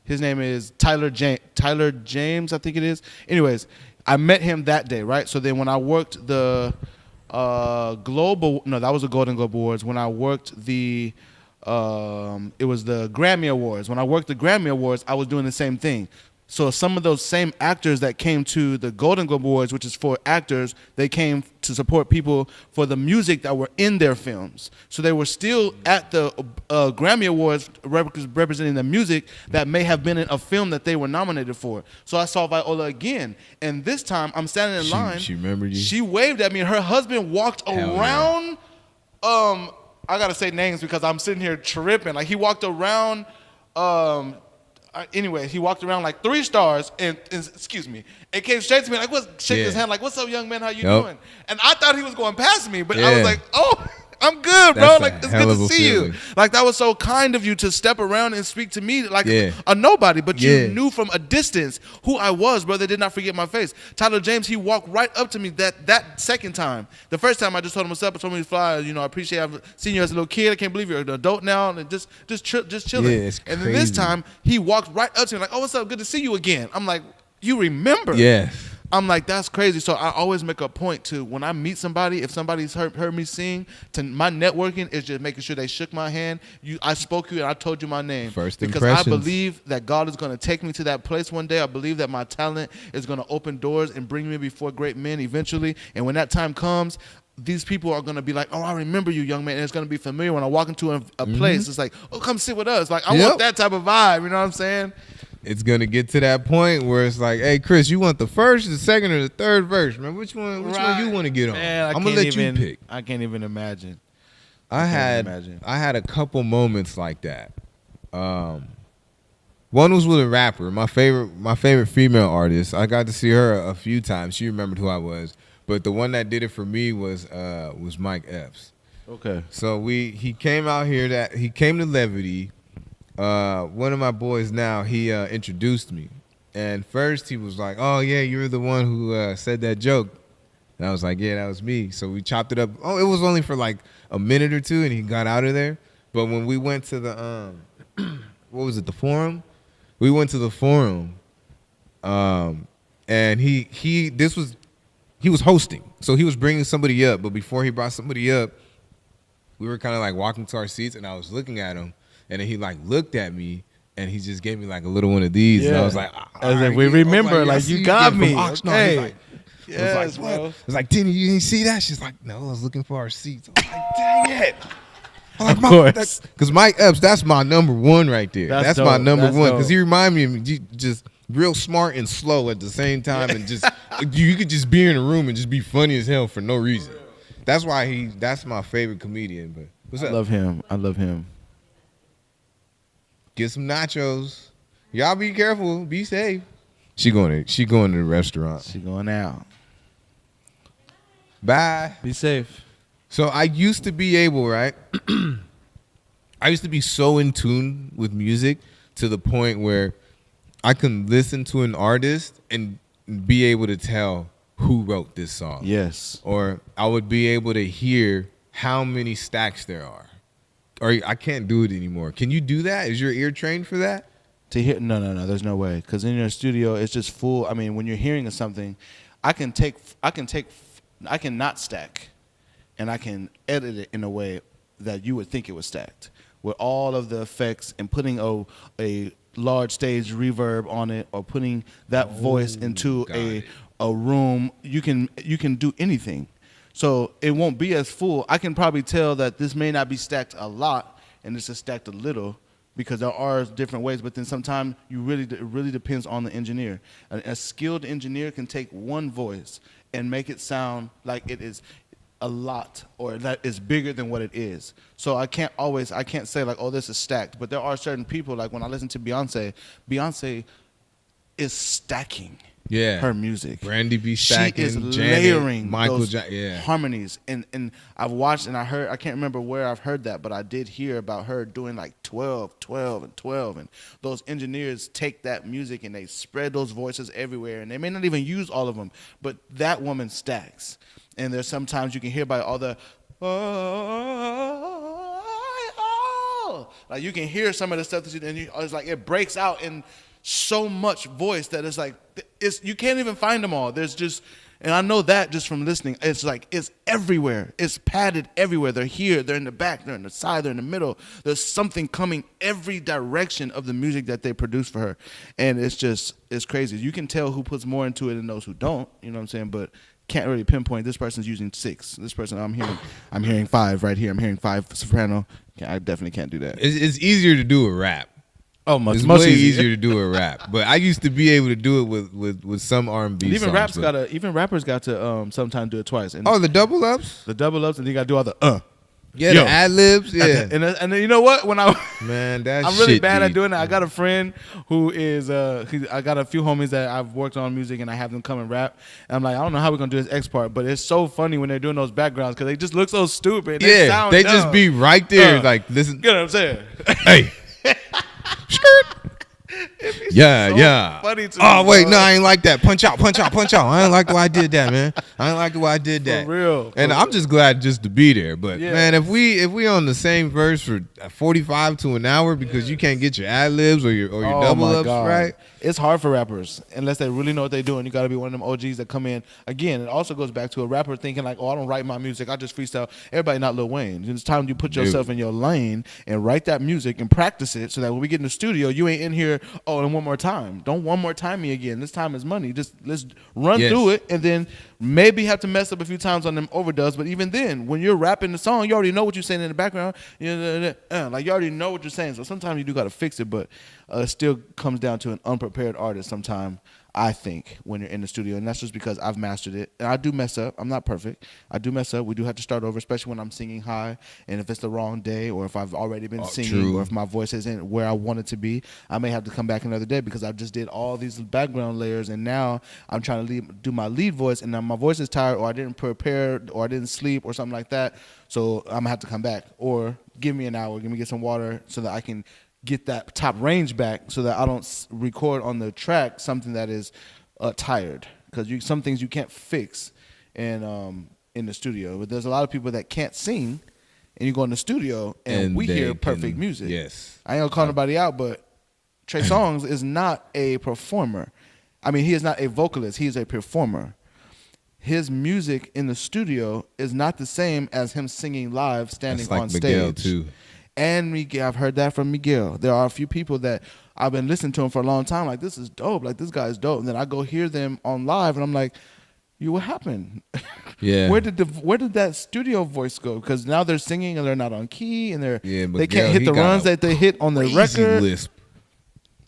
S3: His name is Tyler James, I think it is. Anyways, I met him that day, right? So then when I worked the that was the Golden Globe Awards. When I worked the it was the Grammy Awards. When I worked the Grammy Awards, I was doing the same thing. So some of those same actors that came to the Golden Globe Awards, which is for actors, they came to support people for the music that were in their films. So they were still at the Grammy Awards representing the music that may have been in a film that they were nominated for. So I saw Viola again. And this time I'm standing in line.
S2: She remembered you?
S3: She waved at me and her husband walked
S2: Hell
S3: around. I got to say names because I'm sitting here tripping. Like he walked around anyway, he walked around like 3 stars and excuse me, and came straight to me like, shake his hand like, what's up, young man? How you doing? And I thought he was going past me, but I was like, oh, I'm good, bro.
S2: That's
S3: Like,
S2: a
S3: it's
S2: hell
S3: good
S2: of
S3: to
S2: a
S3: see
S2: feeling.
S3: you. Like, that was so kind of you to step around and speak to me like a nobody, but you knew from a distance who I was, brother. Did not forget my face. Tyler James, he walked right up to me that second time. The first time I just told him what's up, I told him he's fly. You know, I appreciate I've seen you as a little kid. I can't believe you're an adult now, and just chilling.
S2: Yeah, it's
S3: and then this
S2: crazy.
S3: time he walked right up to me like, oh, what's up? Good to see you again. I'm like, you remember?
S2: Yeah.
S3: I'm like, that's crazy. So I always make a point to, when I meet somebody, if somebody's heard me sing, to my networking is just making sure they shook my hand. I spoke you and I told you my name.
S2: First
S3: because
S2: impressions.
S3: I believe that God is going to take me to that place one day. I believe that my talent is going to open doors and bring me before great men eventually. And when that time comes, these people are going to be like, oh, I remember you, young man. And it's going to be familiar when I walk into a place. It's like, oh, come sit with us. Like, I want that type of vibe. You know what I'm saying?
S2: It's gonna get to that point where it's like, hey, Chris, you want the first, the second, or the third verse, man? Which one you want to get on?
S3: Man,
S2: I'm gonna let you pick.
S3: I can't even imagine.
S2: I had a couple moments like that. One was with a rapper, my favorite female artist. I got to see her a few times. She remembered who I was, but the one that did it for me was Mike Epps.
S3: Okay.
S2: So he came out here. He came to Levity. One of my boys now, he introduced me. And first he was like, oh, yeah, you're the one who said that joke. And I was like, yeah, that was me. So we chopped it up. Oh, it was only for like a minute or two, and he got out of there. But when we went to the, what was it, the Forum? We went to the Forum, and he was hosting. So he was bringing somebody up. But before he brought somebody up, we were kind of like walking to our seats, and I was looking at him. And then he like looked at me and he just gave me like a little one of these.
S3: Yeah.
S2: And I was like,
S3: we remember, like, you got me.
S2: From Oxnard.
S3: Okay.
S2: I was like, what? I was like, Tinny, you didn't see that? She's like, no, I was looking for our seats. I was like, dang it.
S3: Of course.
S2: Because Mike Epps, that's my number one right there. That's my number one. Because he reminded me of me just real smart and slow at the same time. And just you could just be in a room and just be funny as hell for no reason. That's why that's my favorite comedian. But what's up?
S3: I love him.
S2: Get some nachos. Y'all be careful. Be safe. She going to the restaurant.
S3: She going out.
S2: Bye.
S3: Be safe.
S2: So I used to be able, right? I used to be so in tune with music to the point where I can listen to an artist and be able to tell who wrote this song.
S3: Yes.
S2: Or I would be able to hear how many stacks there are. Or I can't do it anymore. Can you do that? Is your ear trained for that?
S3: To hear no, there's no way. Because in your studio, it's just full. I mean, when you're hearing something, I can not stack, and I can edit it in a way that you would think it was stacked, with all of the effects and putting a large stage reverb on it, or putting that voice into a room. You can do anything. So it won't be as full. I can probably tell that this may not be stacked a lot and this is stacked a little, because there are different ways. But then sometimes it really depends on the engineer. A skilled engineer can take one voice and make it sound like it is a lot, or that is bigger than what it is. So I can't say like, oh, this is stacked. But there are certain people, like when I listen to Beyonce is stacking.
S2: Yeah.
S3: her music.
S2: Brandy be stacking,
S3: she is
S2: Janet,
S3: layering
S2: Michael
S3: those
S2: yeah.
S3: harmonies, and I've watched and I heard, I can't remember where I've heard that, but I did hear about her doing like 12, 12, and 12, and those engineers take that music and they spread those voices everywhere, and they may not even use all of them, but that woman stacks. And there's sometimes you can hear by all the like you can hear some of the stuff that it's like it breaks out in so much voice that it's like you can't even find them all. There's just, and I know that just from listening, it's like it's everywhere. It's padded everywhere. They're here, they're in the back, they're in the side, they're in the middle. There's something coming every direction of the music that they produce for her, and it's crazy. You can tell who puts more into it than those who don't. You know what I'm saying? But can't really pinpoint this person's using 6. This person I'm hearing 5 right here. I'm hearing 5 soprano. I definitely can't do that.
S2: It's easier to do a rap.
S3: Oh, much
S2: It's
S3: much
S2: way
S3: easier.
S2: easier to do a rap. But I used to be able to do it with some R&B
S3: Even
S2: songs.
S3: even rappers got to sometimes do it twice. And
S2: Oh, the double ups?
S3: the double ups, and you got to do all the
S2: Yeah,
S3: Yo.
S2: the ad libs. Yeah,
S3: And then you know what? When
S2: man, that's
S3: I'm really
S2: shit,
S3: bad at
S2: dude.
S3: doing that. I got a friend who is I got a few homies that I've worked on music, and I have them come and rap. And I'm like, I don't know how we're gonna do this X part, but it's so funny when they're doing those backgrounds because they just look so stupid. They
S2: Yeah,
S3: sound
S2: they
S3: dumb.
S2: just be right there, like listen.
S3: You know what I'm saying?
S2: Hey, skirt. Yeah,
S3: so
S2: yeah.
S3: funny to
S2: Oh
S3: me,
S2: wait,
S3: bro.
S2: no, I ain't like that. Punch out, punch out, punch out. I ain't like the way I did that, man. I ain't like the way I did that.
S3: real, for
S2: And
S3: real.
S2: I'm just glad just to be there. But
S3: Yeah.
S2: man, if we on the same verse for 45 to an hour because you can't get your ad libs or your
S3: Oh
S2: double
S3: my
S2: ups
S3: God.
S2: right.
S3: It's hard for rappers unless they really know what they're doing. You got to be one of them OGs that come in. Again, it also goes back to a rapper thinking like, oh, I don't write my music. I just freestyle. Everybody not Lil Wayne. It's time you put yourself in your lane and write that music and practice it so that when we get in the studio, you ain't in here, oh, and one more time. Don't one more time me again. This time is money. Just let's run
S2: Yes.
S3: through it and then maybe have to mess up a few times on them overdubs. But even then, when you're rapping the song, you already know what you're saying in the background. Like you already know what you're saying. So sometimes you do got to fix it, but it still comes down to an unprepared artist sometimes, I think, when you're in the studio. And that's just because I've mastered it. And I do mess up. I'm not perfect. I do mess up. We do have to start over, especially when I'm singing high. And if it's the wrong day or if I've already been singing
S2: true.
S3: or if my voice isn't where I want it to be, I may have to come back another day because I just did all these background layers. And now I'm trying to do my lead voice. And now my voice is tired or I didn't prepare or I didn't sleep or something like that. So I'm going to have to come back. Or give me an hour. Get some water so that I can get that top range back so that I don't record on the track something that is tired, because some things you can't fix in the studio. But there's a lot of people that can't sing, and you go in the studio and we
S2: they
S3: hear perfect
S2: can-
S3: music.
S2: Yes.
S3: I ain't gonna call nobody out, but Trey Songz is not a performer. I mean, he is not a vocalist. He is a performer. His music in the studio is not the same as him singing live, standing
S2: That's like
S3: on
S2: Miguel,
S3: stage.
S2: too.
S3: And Miguel, I've heard that from Miguel. There are a few people that I've been listening to him for a long time. Like, this is dope. Like, this guy is dope. And then I go hear them on live, and I'm like, what happened?
S2: Yeah.
S3: Where did that studio voice go? Because now they're singing and they're not on key, and they
S2: Miguel,
S3: can't hit
S2: he
S3: the
S2: got
S3: runs
S2: a
S3: that they hit on the
S2: crazy
S3: record.
S2: lisp.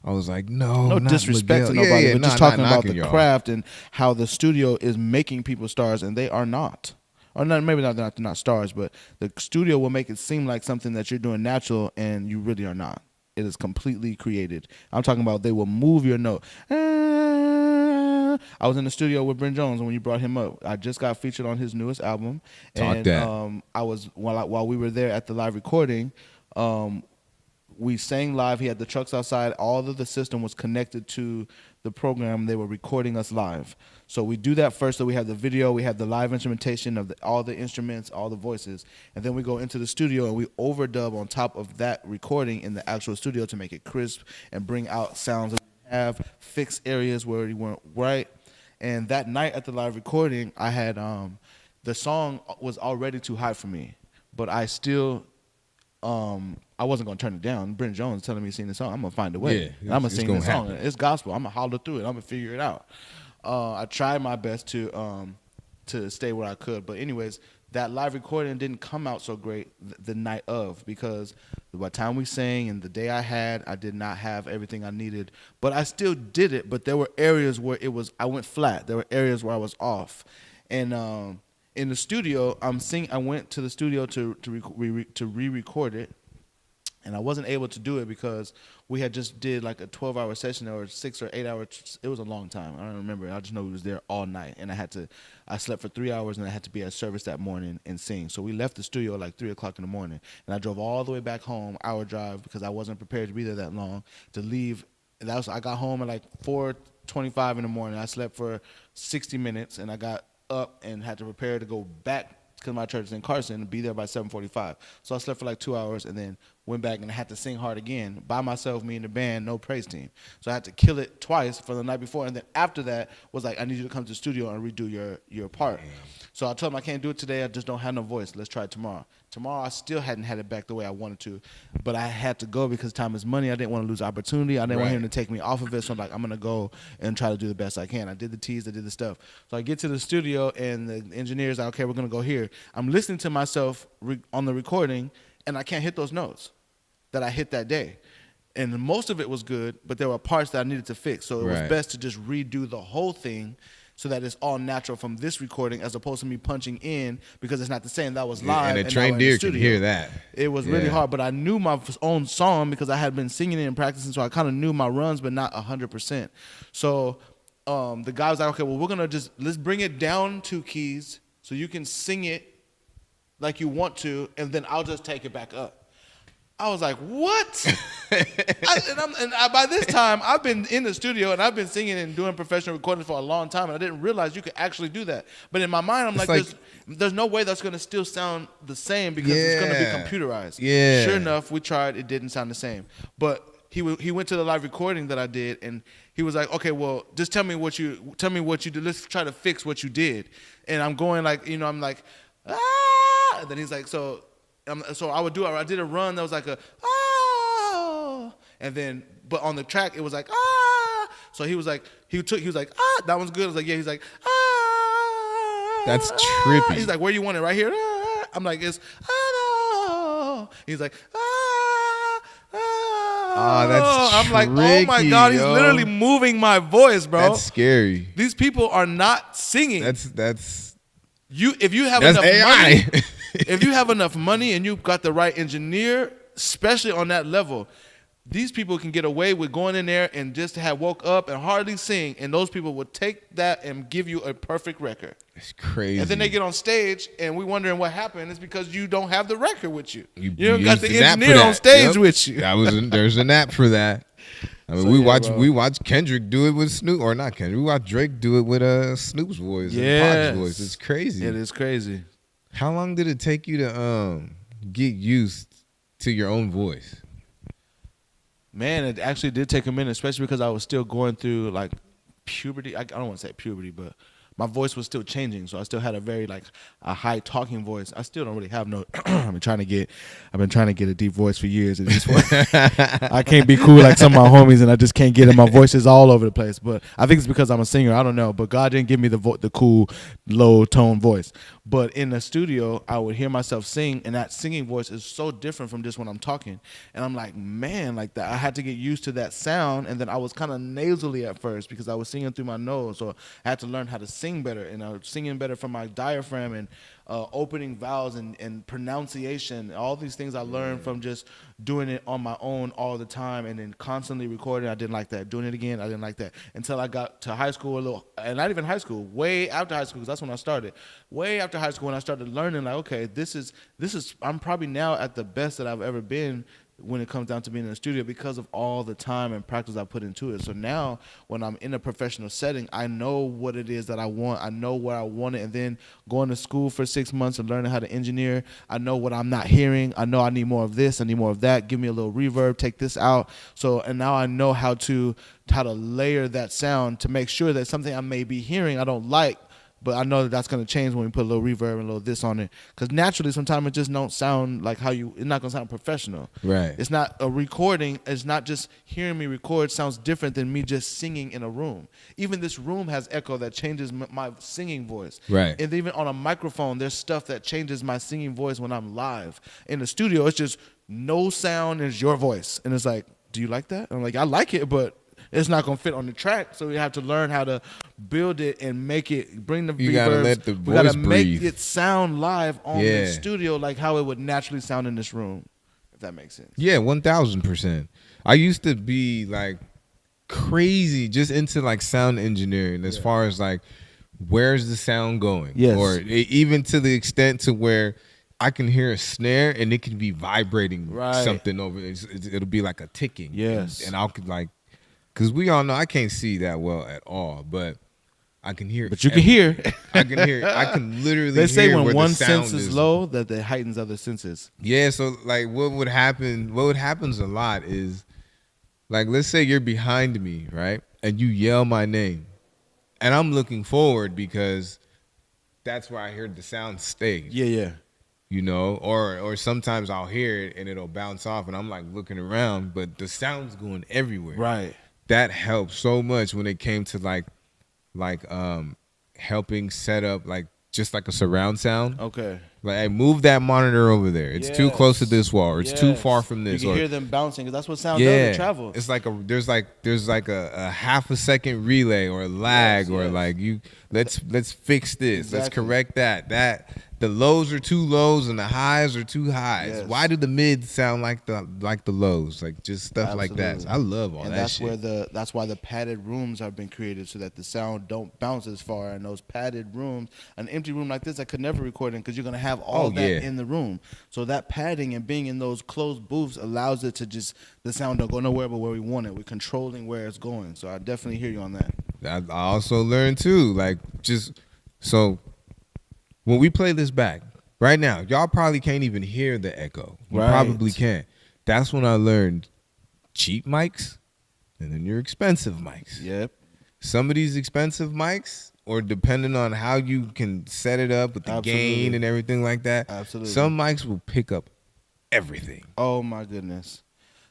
S2: I was like, no
S3: No
S2: not
S3: disrespect to
S2: Miguel.
S3: nobody,
S2: Yeah,
S3: but just
S2: not
S3: talking about
S2: knocking
S3: the
S2: y'all.
S3: craft and how the studio is making people stars, and they are not. Or not, maybe not stars, but the studio will make it seem like something that you're doing natural, and you really are not. It is completely created. I'm talking about they will move your note. I was in the studio with Brent Jones when you brought him up. I just got featured on his newest album,
S2: Talk
S3: and
S2: that.
S3: I was while we were there at the live recording. We sang live. He had the trucks outside. All of the system was connected to the program. They were recording us live. So we do that first. So we have the video. We have the live instrumentation of all the instruments, all the voices. And then we go into the studio and we overdub on top of that recording in the actual studio to make it crisp and bring out sounds that we have, fix areas where we weren't right. And that night at the live recording, I had the song was already too high for me, but I still I wasn't gonna turn it down. Brent Jones telling me to sing the song. I'm gonna find a way.
S2: Yeah,
S3: and I'm gonna
S2: it's
S3: sing
S2: gonna
S3: the song.
S2: happen.
S3: It's gospel. I'm gonna holler through it. I'm gonna figure it out. I tried my best to stay where I could, but anyways, that live recording didn't come out so great the night of, because by the time we sang and the day I did not have everything I needed, but I still did it. But there were areas where I went flat. There were areas where I was off, and in the studio, I went to the studio to re-record it. And I wasn't able to do it because we had just did like a 12-hour session or 6 or 8 hours. It was a long time. I don't remember. I just know we was there all night. And I slept for 3 hours and I had to be at service that morning and sing. So we left the studio at like 3 o'clock in the morning. And I drove all the way back home, hour drive, because I wasn't prepared to be there that long, to leave. I got home at like 4:25 in the morning. I slept for 60 minutes and I got up and had to prepare to go back because my church is in Carson and be there by 7:45. So I slept for like 2 hours and then went back and I had to sing hard again by myself, me and the band, no praise team. So I had to kill it twice for the night before. And then after that was like, I need you to come to the studio and redo your part. So I told him I can't do it today. I just don't have no voice. Let's try it tomorrow. Tomorrow I still hadn't had it back the way I wanted to, but I had to go because time is money. I didn't want to lose opportunity. I didn't want him to take me off of it. So I'm like, I'm going to go and try to do the best I can. I did the teas, I did the stuff. So I get to the studio and the engineer's like, okay, we're going to go here. I'm listening to myself on the recording and I can't hit those notes that I hit that day. And most of it was good, but there were parts that I needed to fix. So it was best to just redo the whole thing so that it's all natural from this recording as opposed to me punching in because it's not the same. That was live.
S2: And a trained ear can hear that.
S3: It was really hard, but I knew my own song because I had been singing it and practicing, so I kind of knew my runs, but not 100%. So the guy was like, okay, well, we're going to let's bring it down 2 keys so you can sing it like you want to, and then I'll just take it back up. I was like, what? By this time, I've been in the studio and I've been singing and doing professional recordings for a long time, and I didn't realize you could actually do that. But in my mind, I'm like there's no way that's going to still sound the same because it's going to be computerized.
S2: Yeah.
S3: Sure enough, we tried. It didn't sound the same. But he went to the live recording that I did, and he was like, okay, well, just tell me what you did. Let's try to fix what you did. And I'm going like, I'm like, ah. And then he's like, so I did a run that was like a ah, and then but on the track it was like ah. So he was like ah, that one's good. I was like, yeah. He's like ah.
S2: That's trippy.
S3: He's like, where you want it? Right here. Ah. I'm like, it's ah. No. He's like ah. Ah.
S2: That's
S3: I'm like,
S2: tricky,
S3: oh my God, he's literally moving my voice, bro.
S2: That's scary.
S3: These people are not singing.
S2: That's
S3: if you have
S2: that's
S3: enough
S2: AI.
S3: money. If you have enough money and you've got the right engineer, especially on that level, these people can get away with going in there and just have woke up and hardly sing, and those people will take that and give you a perfect record.
S2: It's crazy.
S3: And then they get on stage, and we wondering what happened. It's because you don't have the record with you. You
S2: used
S3: got the
S2: an app for
S3: engineer on
S2: that.
S3: stage with you.
S2: There's an app for that. I mean,
S3: So,
S2: we watch Kendrick do it with Snoop, or not Kendrick. We watch Drake do it with Snoop's voice and Pac's voice. It's crazy.
S3: It is crazy.
S2: How long did it take you to get used to your own voice?
S3: Man, it actually did take a minute, especially because I was still going through like puberty. I don't want to say puberty, but my voice was still changing, so I still had a very a high talking voice. I still don't really have no. I've been trying to get a deep voice for years. And I can't be cool like some of my homies, and I just can't get it. My voice is all over the place. But I think it's because I'm a singer. I don't know, but God didn't give me the cool low tone voice. But in the studio, I would hear myself sing, and that singing voice is so different from just when I'm talking. And I'm like, man, like that. I had to get used to that sound, and then I was kind of nasally at first because I was singing through my nose, so I had to learn how to sing better, and I was singing better from my diaphragm and opening vowels and pronunciation. All these things I learned from just doing it on my own all the time, and then constantly recording. I didn't like that. Doing it again, I didn't like that. Until I got to high school and not even high school, way after high school, because that's when I started. Way after high school, when I started learning, like, okay, this is. I'm probably now at the best that I've ever been when it comes down to being in the studio because of all the time and practice I put into it. So now when I'm in a professional setting, I know what it is that I want. I know where I want it. And then going to school for 6 months and learning how to engineer, I know what I'm not hearing. I know I need more of this. I need more of that. Give me a little reverb. Take this out. And now I know how to layer that sound to make sure that something I may be hearing I don't like, but I know that that's going to change when we put a little reverb and a little this on it. Because naturally, sometimes it just don't sound like it's not going to sound professional.
S2: Right.
S3: It's not a recording. It's not just hearing me record sounds different than me just singing in a room. Even this room has echo that changes my singing voice.
S2: Right.
S3: And even on a microphone, there's stuff that changes my singing voice when I'm live. In the studio, it's just no sound is your voice. And it's like, do you like that? I'm like, I like it, but it's not going to fit on the track, so we have to learn how to build it and make it, bring the reverbs.
S2: You got to let the voice breathe.
S3: We got to make it sound live on the studio like how it would naturally sound in this room. if that makes sense.
S2: Yeah, 1,000%. I used to be like crazy just into like sound engineering as far as like where's the sound going, or even to the extent to where I can hear a snare and it can be vibrating something over. It'll be like a ticking.
S3: Yes,
S2: and I'll could like, because we all know I can't see that well at all, but I can hear.
S3: But you can hear.
S2: I can hear. I can literally.
S3: They say
S2: hear
S3: when
S2: where
S3: one
S2: the sound
S3: sense is low, that it heightens other senses.
S2: Yeah, so like what would happen? What happens a lot is, like, let's say you're behind me, right, and you yell my name, and I'm looking forward because that's where I hear the sound stay.
S3: Yeah.
S2: You know, or sometimes I'll hear it and it'll bounce off, and I'm like looking around, but the sound's going everywhere.
S3: Right.
S2: That helped so much when it came to like helping set up like just like a surround sound.
S3: Okay.
S2: Like, hey, move that monitor over there. It's too close to this wall, or it's too far from this.
S3: You can hear them bouncing because that's what sound does. It travels.
S2: It's like there's like a half a second relay or a lag or like let's fix this.
S3: Exactly.
S2: Let's correct that. The lows are too lows and the highs are too highs.
S3: Yes.
S2: Why do the mids sound like the lows? Like just stuff like that. So I love all that shit.
S3: And that's why the padded rooms have been created, so that the sound don't bounce as far. And those padded rooms, an empty room like this, I could never record in because you're gonna have all that in the room. So that padding and being in those closed booths allows it to just, the sound don't go nowhere but where we want it. We're controlling where it's going. So I definitely hear you on that.
S2: I also learned too, like just so. When we play this back, right now, y'all probably can't even hear the echo. You probably can't. That's when I learned cheap mics and then your expensive mics.
S3: Yep.
S2: Some of these expensive mics, or depending on how you can set it up with the gain and everything like that, some mics will pick up everything.
S3: Oh, my goodness.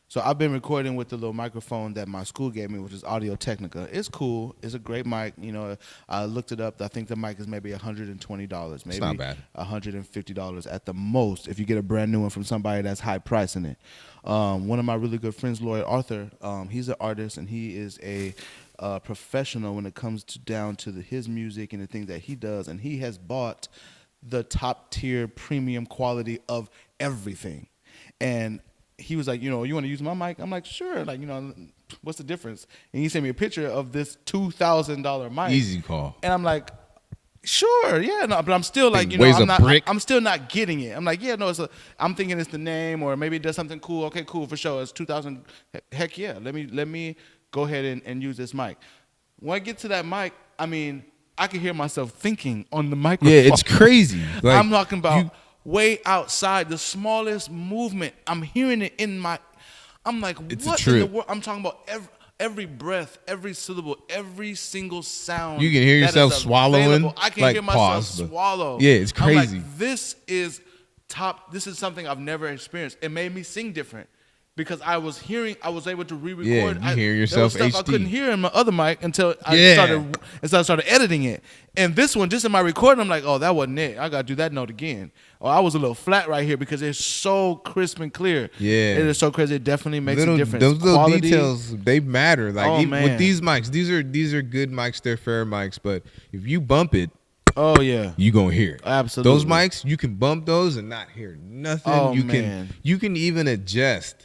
S3: So I've been recording with the little microphone that my school gave me, which is Audio Technica. It's cool. It's a great mic. You know, I looked it up. I think the mic is maybe $120. Maybe
S2: not bad.
S3: $150 at the most if you get a brand new one from somebody that's high pricing it. One of my really good friends, Lloyd Arthur, he's an artist and he is a professional when it comes down to his music and the things that he does. And he has bought the top tier premium quality of everything. And he was like, you know, you want to use my mic? I'm like, sure. Like, you know, what's the difference? And he sent me a picture of this $2,000 mic.
S2: Easy call.
S3: And I'm like, sure, yeah, no, but I'm still like, you know, I'm still not getting it. I'm like, yeah, no, I'm thinking it's the name, or maybe it does something cool. Okay, cool, for sure. It's 2,000. Heck yeah, let me go ahead and use this mic. When I get to that mic, I mean, I can hear myself thinking on the microphone.
S2: Yeah, it's crazy.
S3: Like, I'm talking about way outside, the smallest movement, I'm hearing it in my, I'm like, what in the world? I'm talking about every breath, every syllable, every single sound.
S2: You can hear yourself swallowing.
S3: I can hear myself swallow.
S2: Yeah, it's crazy.
S3: I'm like, this is something I've never experienced. It made me sing different. Because I was able to re-record.
S2: Yeah, you hear yourself
S3: there was stuff
S2: HD.
S3: I couldn't hear in my other mic until I started editing it. And this one, just in my recording, I'm like, oh, that wasn't it. I got to do that note again. Or I was a little flat right here because it's so crisp and clear.
S2: Yeah.
S3: It is so crazy. It definitely makes a difference.
S2: Those little details, they matter. Like
S3: even
S2: with these mics, these are good mics. They're fair mics. But if you bump it,
S3: oh yeah,
S2: you gonna hear it.
S3: Absolutely.
S2: Those mics, you can bump those and not hear nothing.
S3: Oh,
S2: you can even adjust.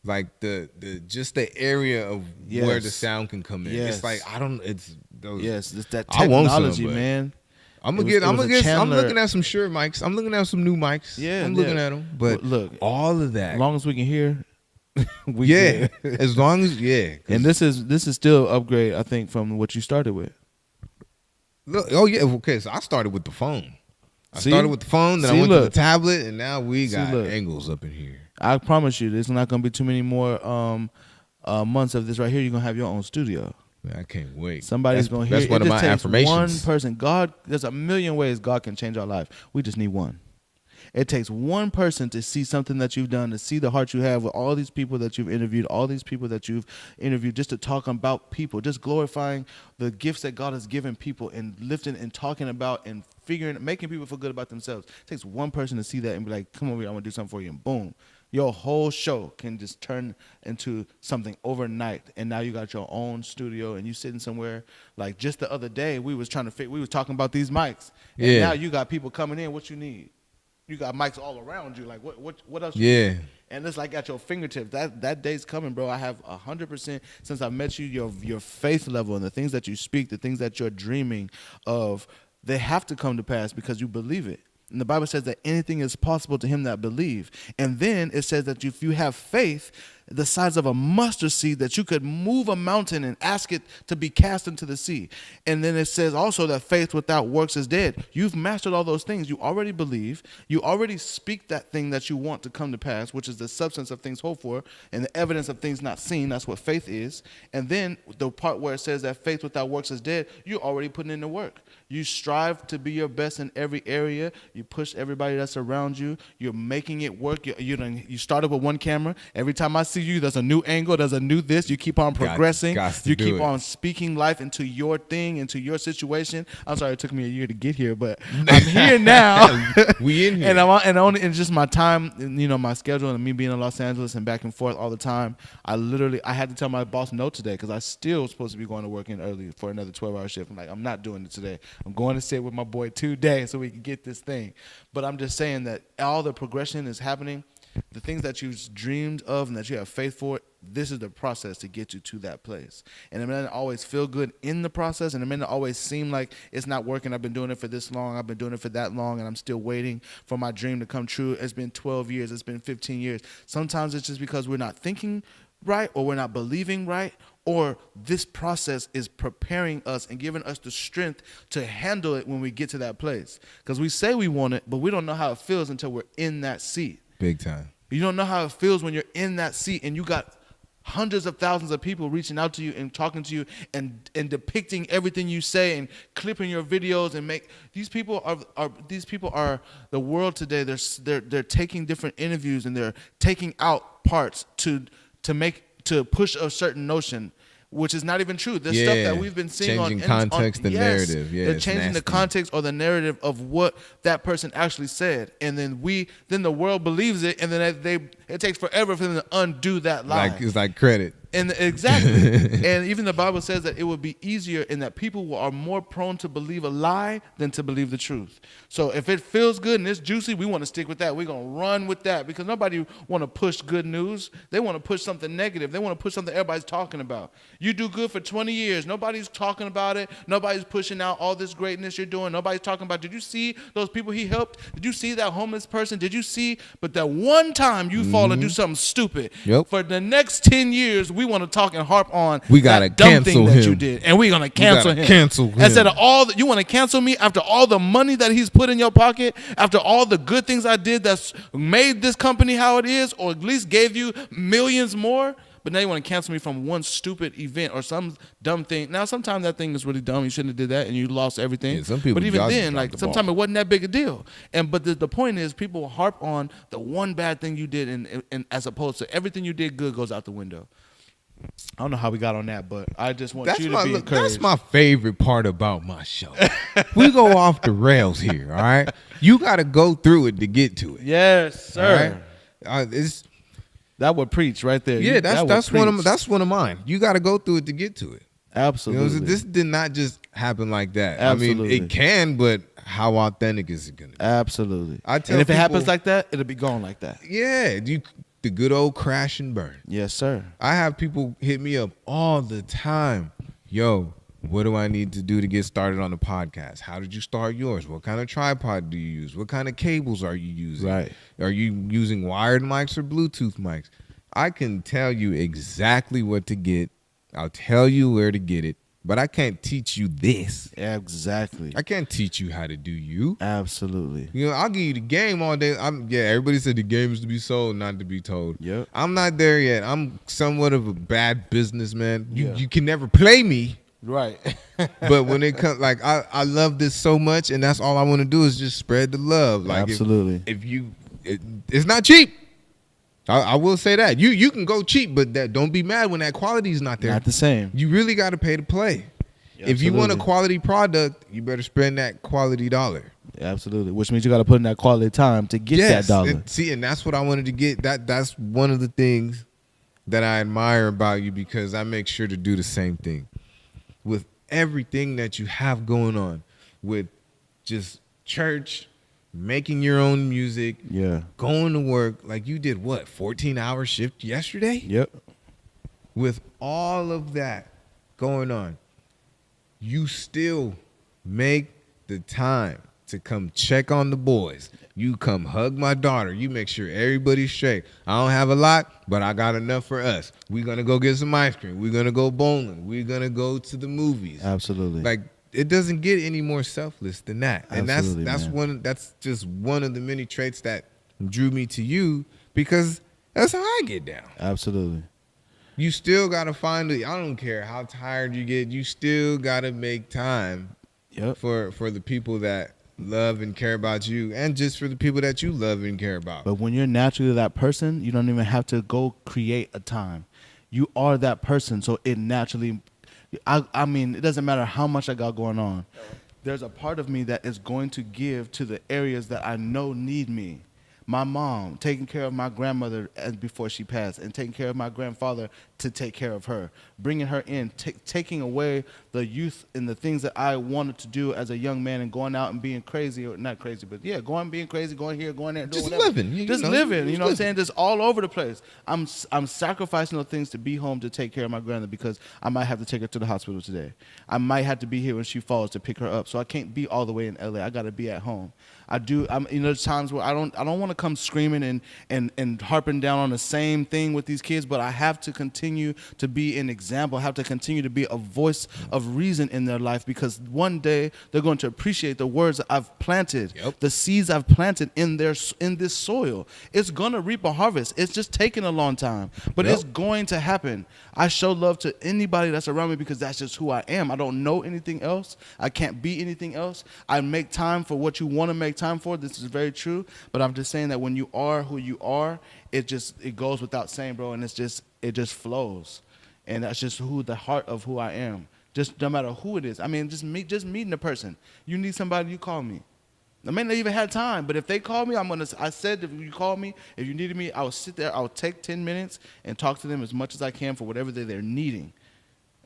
S2: Like the just the area of where the sound can come in. It's like it's those.
S3: Yes, it's that technology, man.
S2: I'm looking at some Shure mics. I'm looking at some new mics.
S3: Yeah,
S2: I'm looking at them. But
S3: look,
S2: all of that,
S3: as long as we can hear,
S2: as long as
S3: And this is still upgrade, I think, from what you started with.
S2: Look, okay. So I started with the phone. Then I went to the tablet, and now we got angles up in here.
S3: I promise you, there's not going to be too many more months of this right here. You're going to have your own studio.
S2: Man, I can't wait.
S3: Somebody's going to hear it.
S2: That's one of my affirmations.
S3: One person. God, there's a million ways God can change our life. We just need one. It takes one person to see something that you've done, to see the heart you have with all these people that you've interviewed, just to talk about people, just glorifying the gifts that God has given people and lifting and talking about and making people feel good about themselves. It takes one person to see that and be like, come over here, I want to do something for you, and boom. Your whole show can just turn into something overnight, and now you got your own studio, and you sitting somewhere. Like just the other day, we was talking about these mics, and now you got people coming in. What you need? you got mics all around you. Like what else?
S2: Yeah.
S3: And it's like at your fingertips. That day's coming, bro. I have 100% since I met you. Your faith level and the things that you speak, the things that you're dreaming of, they have to come to pass because you believe it. And the Bible says that anything is possible to him that believe. And then it says that if you have faith the size of a mustard seed, that you could move a mountain and ask it to be cast into the sea. And then it says also that faith without works is dead. You've mastered all those things. You already believe. You already speak that thing that you want to come to pass, which is the substance of things hoped for and the evidence of things not seen. That's what faith is. And then the part where it says that faith without works is dead, you're already putting in the work. You strive to be your best in every area. You push everybody that's around you. You're making it work. You started with one camera. Every time I see you, there's a new angle. There's a new this. You keep on progressing. You keep on speaking life into your thing, into your situation. I'm sorry it took me a year to get here, but I'm here now.
S2: We in here.
S3: And just my time, my schedule and me being in Los Angeles and back and forth all the time. I had to tell my boss no today because I still was supposed to be going to work in early for another 12-hour shift. I'm like, I'm not doing it today. I'm going to sit with my boy today so we can get this thing. But I'm just saying that all the progression is happening. The things that you dreamed of and that you have faith for, this is the process to get you to that place. And it may not always feel good in the process, and it may not always seem like it's not working. I've been doing it for this long. I've been doing it for that long, and I'm still waiting for my dream to come true. It's been 12 years. It's been 15 years. Sometimes it's just because we're not thinking right or we're not believing right, or this process is preparing us and giving us the strength to handle it when we get to that place. Because we say we want it, but we don't know how it feels until we're in that seat.
S2: Big time.
S3: You don't know how it feels when you're in that seat and you got hundreds of thousands of people reaching out to you and talking to you and depicting everything you say and clipping your videos and these people are the world today. They're taking different interviews and they're taking out parts to push a certain notion, which is not even true. There's stuff that we've been seeing
S2: changing context and narrative. Yeah,
S3: they're changing the context or the narrative of what that person actually said, and then the world believes it, and then it takes forever for them to undo that lie.
S2: It's like credit.
S3: And exactly. And even the Bible says that it would be easier and that people are more prone to believe a lie than to believe the truth. So if it feels good and it's juicy, we want to stick with that. We're going to run with that because nobody want to push good news. They want to push something negative. They want to push something everybody's talking about. You do good for 20 years. Nobody's talking about it. Nobody's pushing out all this greatness you're doing. Nobody's talking about, did you see those people he helped? Did you see that homeless person? Did you see? But that one time you fall and do something stupid.
S2: Yep.
S3: For the next 10 years, we want to talk and harp on
S2: we gotta
S3: that dumb
S2: cancel
S3: thing that
S2: him.
S3: you did, and we're gonna cancel him. Instead of you want to cancel me after all the money that he's put in your pocket, after all the good things I did that's made this company how it is, or at least gave you millions more. But now you want to cancel me from one stupid event or some dumb thing. Now, sometimes that thing is really dumb. You shouldn't have did that, and you lost everything.
S2: Yeah, some people
S3: but even then, like sometimes it wasn't that big a deal. But the point is, people harp on the one bad thing you did, and as opposed to everything you did good goes out the window. I don't know how we got on that, but I just want you to be encouraged.
S2: That's my favorite part about my show. We go off the rails here, all right? You got to go through it to get to it.
S3: Yes, sir.
S2: All right?
S3: That would preach right there.
S2: Yeah, that's one of mine. You got to go through it to get to it.
S3: Absolutely.
S2: This did not just happen like that.
S3: Absolutely.
S2: I mean, it can, but how authentic is it going to be?
S3: Absolutely.
S2: And
S3: if it happens like that, it'll be gone like that.
S2: Yeah, the good old crash and burn.
S3: Yes, sir.
S2: I have people hit me up all the time. Yo, what do I need to do to get started on the podcast? How did you start yours? What kind of tripod do you use? What kind of cables are you using?
S3: Right.
S2: Are you using wired mics or Bluetooth mics? I can tell you exactly what to get. I'll tell you where to get it. But I can't teach you this.
S3: Exactly.
S2: I can't teach you how to do you.
S3: Absolutely.
S2: I'll give you the game all day. Everybody said the game is to be sold, not to be told.
S3: Yep.
S2: I'm not there yet. I'm somewhat of a bad businessman. You can never play me.
S3: Right.
S2: But when it comes, like, I love this so much, and that's all I want to do is just spread the love. Like,
S3: absolutely.
S2: It's not cheap. I will say that. You can go cheap, but don't be mad when that quality is not there.
S3: Not the same.
S2: You really got to pay to play.
S3: Absolutely.
S2: If you want a quality product, you better spend that quality dollar.
S3: Absolutely. Which means you got to put in that quality time to get that dollar.
S2: And that's what I wanted to get. That's one of the things that I admire about you, because I make sure to do the same thing with everything that you have going on, with just church, making your own music,
S3: Yeah.
S2: going to work. Like you did what, 14-hour shift yesterday?
S3: Yep.
S2: With all of that going on, you still make the time to come check on the boys. You come hug my daughter. You make sure everybody's straight. I don't have a lot, but I got enough for us. We're going to go get some ice cream. We're going to go bowling. We're going to go to the movies.
S3: Absolutely.
S2: Like, it doesn't get any more selfless than that. And
S3: Absolutely,
S2: that's just one of the many traits that drew me to you, because that's how I get down.
S3: Absolutely.
S2: You still got to find I don't care how tired you get, you still got to make time for the people that love and care about you, and just for the people that you love and care about.
S3: But when you're naturally that person, you don't even have to go create a time. You are that person, so it naturally, I mean, it doesn't matter how much I got going on. There's a part of me that is going to give to the areas that I know need me. My mom, taking care of my grandmother before she passed, and taking care of my grandfather to take care of her, bringing her in, taking away the youth and the things that I wanted to do as a young man, and going out and being crazy, or not crazy, but yeah, being crazy, going here, going there, doing
S2: just
S3: whatever.
S2: living,
S3: just living. You know what I'm saying? Just all over the place. I'm sacrificing those things to be home to take care of my grandmother, because I might have to take her to the hospital today. I might have to be here when she falls to pick her up, so I can't be all the way in LA. I got to be at home. There's times where I don't want to come screaming and harping down on the same thing with these kids, but I have to continue to be an example. I have to continue to be a voice of reason in their life, because one day they're going to appreciate the words that I've planted, the seeds I've planted in this soil. It's going to reap a harvest. It's just taking a long time, but it's going to happen. I show love to anybody that's around me, because that's just who I am. I don't know anything else. I can't be anything else. I make time for what you want to make time for. This is very true, but I'm just saying that when you are who you are, it goes without saying, bro, and it just flows, and that's just the heart of who I am. Just no matter who it is. I mean, just meeting a person. You need somebody, you call me. I may not even have time, but if they call me, I said, if you call me, if you needed me, I will sit there, I will take 10 minutes and talk to them as much as I can for whatever they're needing.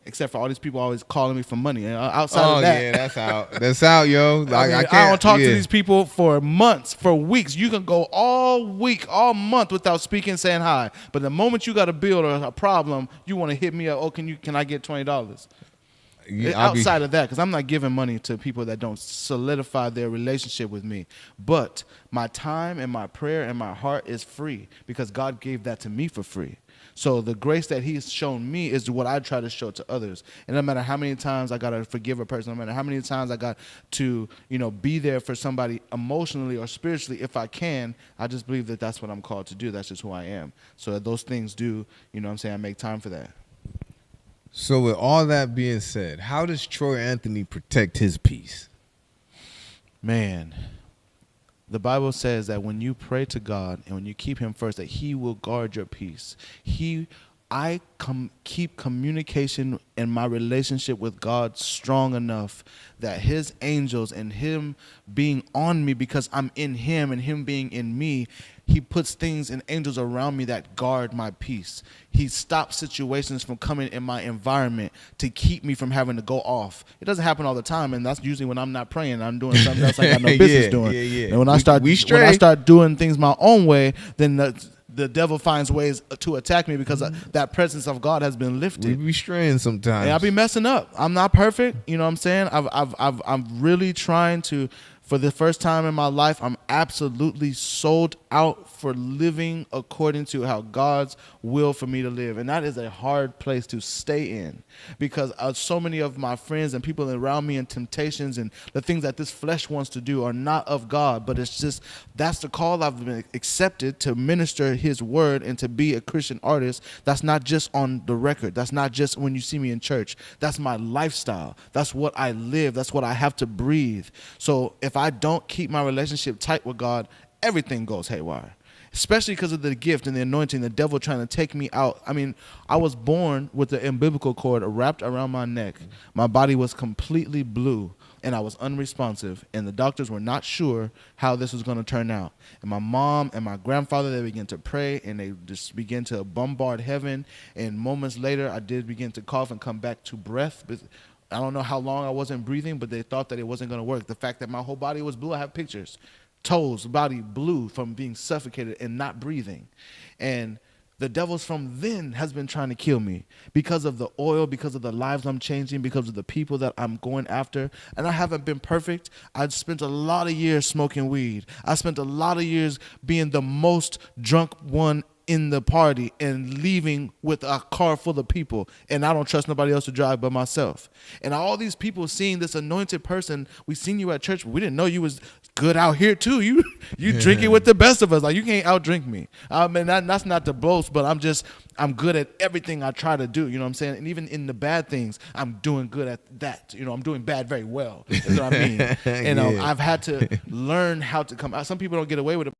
S3: Except for all these people always calling me for money. Outside of that.
S2: Yeah, that's out. That's out, yo. Like,
S3: I don't talk to these people for months, for weeks. You can go all week, all month without speaking, saying hi. But the moment you got a bill or a problem, you want to hit me up. Oh, can I get $20? Outside of that, because I'm not giving money to people that don't solidify their relationship with me. But my time and my prayer and my heart is free, because God gave that to me for free. So the grace that he's shown me is what I try to show to others. And no matter how many times I got to forgive a person, no matter how many times I got to, be there for somebody emotionally or spiritually, if I can, I just believe that that's what I'm called to do. That's just who I am. So those things do, I make time for that.
S2: So with all that being said, how does Troy Anthony protect his peace?
S3: Man, the Bible says that when you pray to God and when you keep him first, that he will guard your peace. Keep communication and my relationship with God strong enough that his angels and him being on me, because I'm in him and him being in me, he puts things and angels around me that guard my peace. He stops situations from coming in my environment to keep me from having to go off. It doesn't happen all the time, and that's usually when I'm not praying. I'm doing something else I got no business doing.
S2: Yeah.
S3: And when I start doing things my own way, then the devil finds ways to attack me, because that presence of God has been lifted.
S2: We be straying sometimes.
S3: And I be messing up. I'm not perfect. You know what I'm saying? I'm really trying to. For the first time in my life, I'm absolutely sold out for living according to how God's will for me to live. And that is a hard place to stay in, because so many of my friends and people around me and temptations and the things that this flesh wants to do are not of God. But it's just, that's the call I've been accepted to minister his word and to be a Christian artist. That's not just on the record. That's not just when you see me in church. That's my lifestyle. That's what I live. That's what I have to breathe. So if I don't keep my relationship tight with God, everything goes haywire, especially because of the gift and the anointing, the devil trying to take me out. I mean, I was born with the umbilical cord wrapped around my neck. My body was completely blue, and I was unresponsive, and the doctors were not sure how this was going to turn out. And my mom and my grandfather, they began to pray, and they just began to bombard heaven. And moments later, I did begin to cough and come back to breath. But I don't know how long I wasn't breathing, but they thought that it wasn't going to work. The fact that my whole body was blue, I have pictures. toes, body blue from being suffocated and not breathing. And the devil's from then has been trying to kill me because of the oil, because of the lives I'm changing, because of the people that I'm going after. And I haven't been perfect. I spent a lot of years smoking weed. I spent a lot of years being the most drunk one in the party and leaving with a car full of people, and I don't trust nobody else to drive but myself. And all these people seeing this anointed person, we seen you at church, but we didn't know you was good out here too. You drinking with the best of us. Like, you can't outdrink me. I mean, that's not to boast, but I'm good at everything I try to do. You know what I'm saying? And even in the bad things, I'm doing good at that. You know, I'm doing bad very well. That's what I mean. And
S2: Yeah.
S3: I've had to learn how to come out. Some people don't get away with it.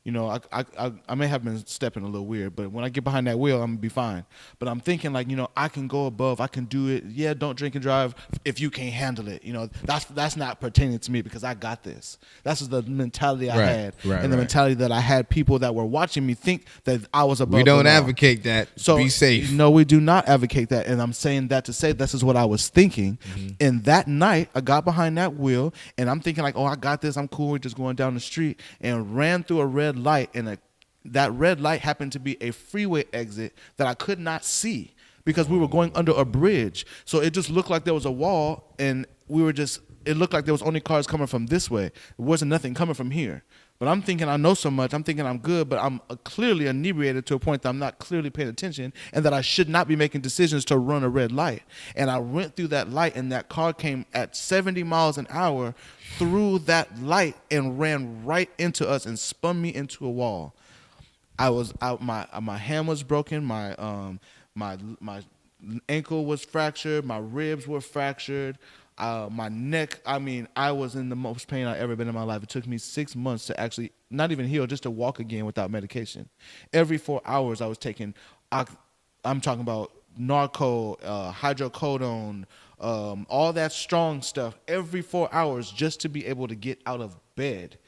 S3: You know, I may have been stepping a little weird, but when I get behind that wheel, I'm going to be fine. But I'm thinking, like, you know, I can go above. I can do it. Yeah, don't drink and drive if you can't handle it. You know, that's not pertaining to me because I got this. That's the mentality I had. And the mentality that I had people that were watching me think that I was above.
S2: We don't
S3: the law.
S2: advocate that.
S3: So,
S2: be safe.
S3: No, we do not advocate that. And I'm saying that to say this is what I was thinking. And that night, I got behind that wheel, and I'm thinking, like, oh, I got this. I'm cool. We're just going down the street, and ran through a red light, and that red light happened to be a freeway exit that I could not see because we were going under a bridge. So it just looked like there was a wall, and it looked like there was only cars coming from this way. There wasn't nothing coming from here. But I'm thinking I know so much. I'm thinking I'm good, but I'm clearly inebriated to a point that I'm not clearly paying attention and that I should not be making decisions to run a red light. And I went through that light, and that car came at 70 miles an hour through that light and ran right into us and spun me into a wall. I was out. My hand was broken. My ankle was fractured. My ribs were fractured. My neck, I mean, I was in the most pain I've ever been in my life. It took me 6 months to actually, not even heal, just to walk again without medication. Every 4 hours I was taking, I'm talking about Narco, hydrocodone, all that strong stuff, every 4 hours just to be able to get out of bed.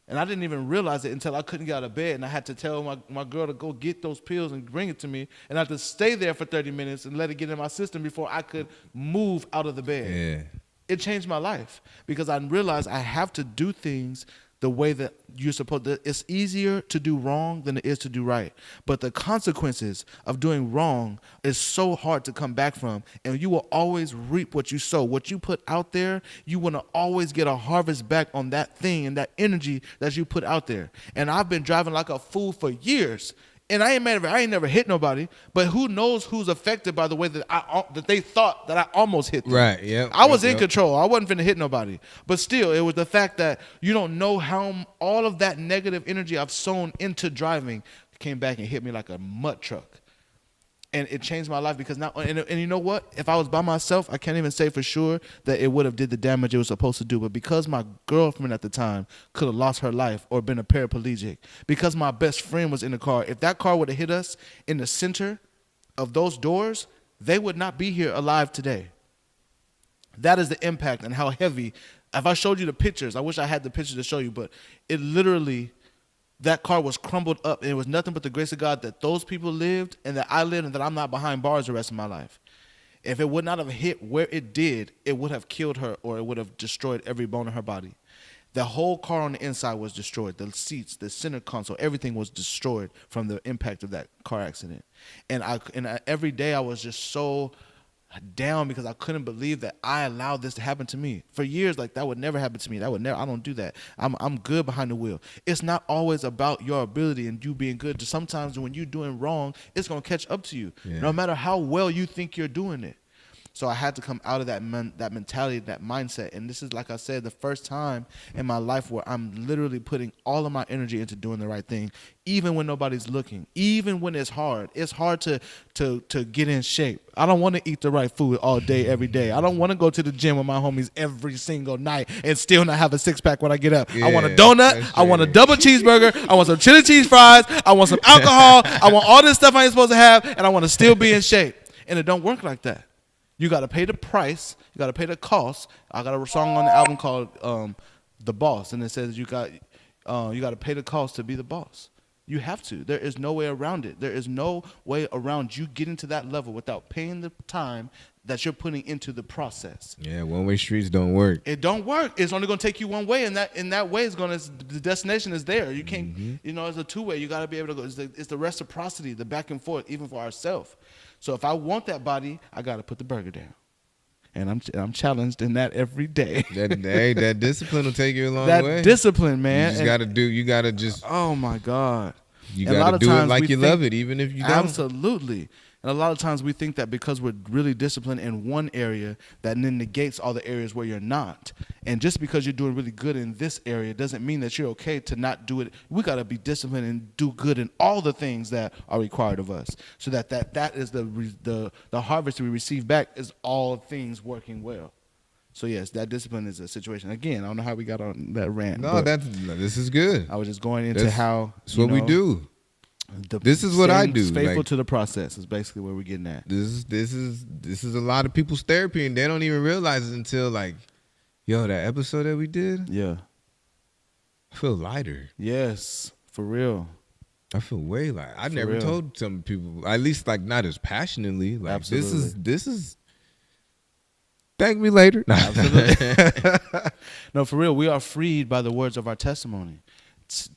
S3: And I didn't even realize it until I couldn't get out of bed, and I had to tell my girl to go get those pills and bring it to me, and I had to stay there for 30 minutes and let it get in my system before I could move out of the bed.
S2: Yeah.
S3: It changed my life because I realized I have to do things the way that you're supposed to. It's easier to do wrong than it is to do right. But the consequences of doing wrong is so hard to come back from. And you will always reap what you sow. What you put out there, you want to always get a harvest back on that thing and that energy that you put out there. And I've been driving like a fool for years. And I ain't never hit nobody, but who knows who's affected by the way that they thought that I almost hit them.
S2: Right, yeah.
S3: I was in control. I wasn't finna hit nobody. But still, it was the fact that you don't know how all of that negative energy I've sown into driving came back and hit me like a mud truck. And it changed my life because now, and you know what? If I was by myself, I can't even say for sure that it would have did the damage it was supposed to do. But because my girlfriend at the time could have lost her life or been a paraplegic, because my best friend was in the car, if that car would have hit us in the center of those doors, they would not be here alive today. That is the impact and how heavy. If I showed you the pictures, I wish I had the pictures to show you, but it literally, that car was crumbled up, and it was nothing but the grace of God that those people lived and that I lived and that I'm not behind bars the rest of my life. If it would not have hit where it did, it would have killed her or it would have destroyed every bone in her body. The whole car on the inside was destroyed. The seats, the center console, everything was destroyed from the impact of that car accident. And every day I was just so down because I couldn't believe that I allowed this to happen to me. For years, like, that would never happen to me. That would never. I don't do that. I'm good behind the wheel. It's not always about your ability and you being good. Sometimes when you're doing wrong, it's gonna catch up to you. Yeah. No matter how well you think you're doing it. So I had to come out of that mentality, that mindset. And this is, like I said, the first time in my life where I'm literally putting all of my energy into doing the right thing, even when nobody's looking, even when it's hard. It's hard to get in shape. I don't want to eat the right food all day, every day. I don't want to go to the gym with my homies every single night and still not have a six-pack when I get up. I want a donut. I want a double cheeseburger. I want some chili cheese fries. I want some alcohol. I want all this stuff I ain't supposed to have, and I want to still be in shape. And it don't work like that. You got to pay the price. You got to pay the cost. I got a song on the album called "The Boss," and it says you got to pay the cost to be the boss. You have to. There is no way around it. There is no way around you getting to that level without paying the time that you're putting into the process.
S2: Yeah, one-way streets don't work.
S3: It don't work. It's only going to take you one way, and that way is going to, the destination is there. You can't, it's a two-way. You got to be able to go. It's the reciprocity, the back and forth, even for ourselves. So if I want that body, I got to put the burger down. And I'm challenged in that every day.
S2: That discipline will take you a long way.
S3: That discipline, man.
S2: You gotta just.
S3: Oh my God.
S2: You gotta do it like you love it, even if you don't.
S3: Absolutely. And a lot of times we think that because we're really disciplined in one area, that then negates all the areas where you're not. And just because you're doing really good in this area doesn't mean that you're okay to not do it. We got to be disciplined and do good in all the things that are required of us, so that is the harvest we receive back is all things working well. So yes, that discipline is a situation. Again, I don't know how we got on that rant.
S2: No, this is good.
S3: I was just going into how
S2: that's what we do. This is what I do.
S3: Faithful to the process is basically where we're getting at.
S2: This is a lot of people's therapy, and they don't even realize it until that episode that we did.
S3: Yeah,
S2: I feel lighter.
S3: Yes, for real.
S2: I feel way lighter. I never told some people, at least not as passionately.
S3: Absolutely.
S2: This is. Thank me later.
S3: Absolutely. No, for real. We are freed by the words of our testimony,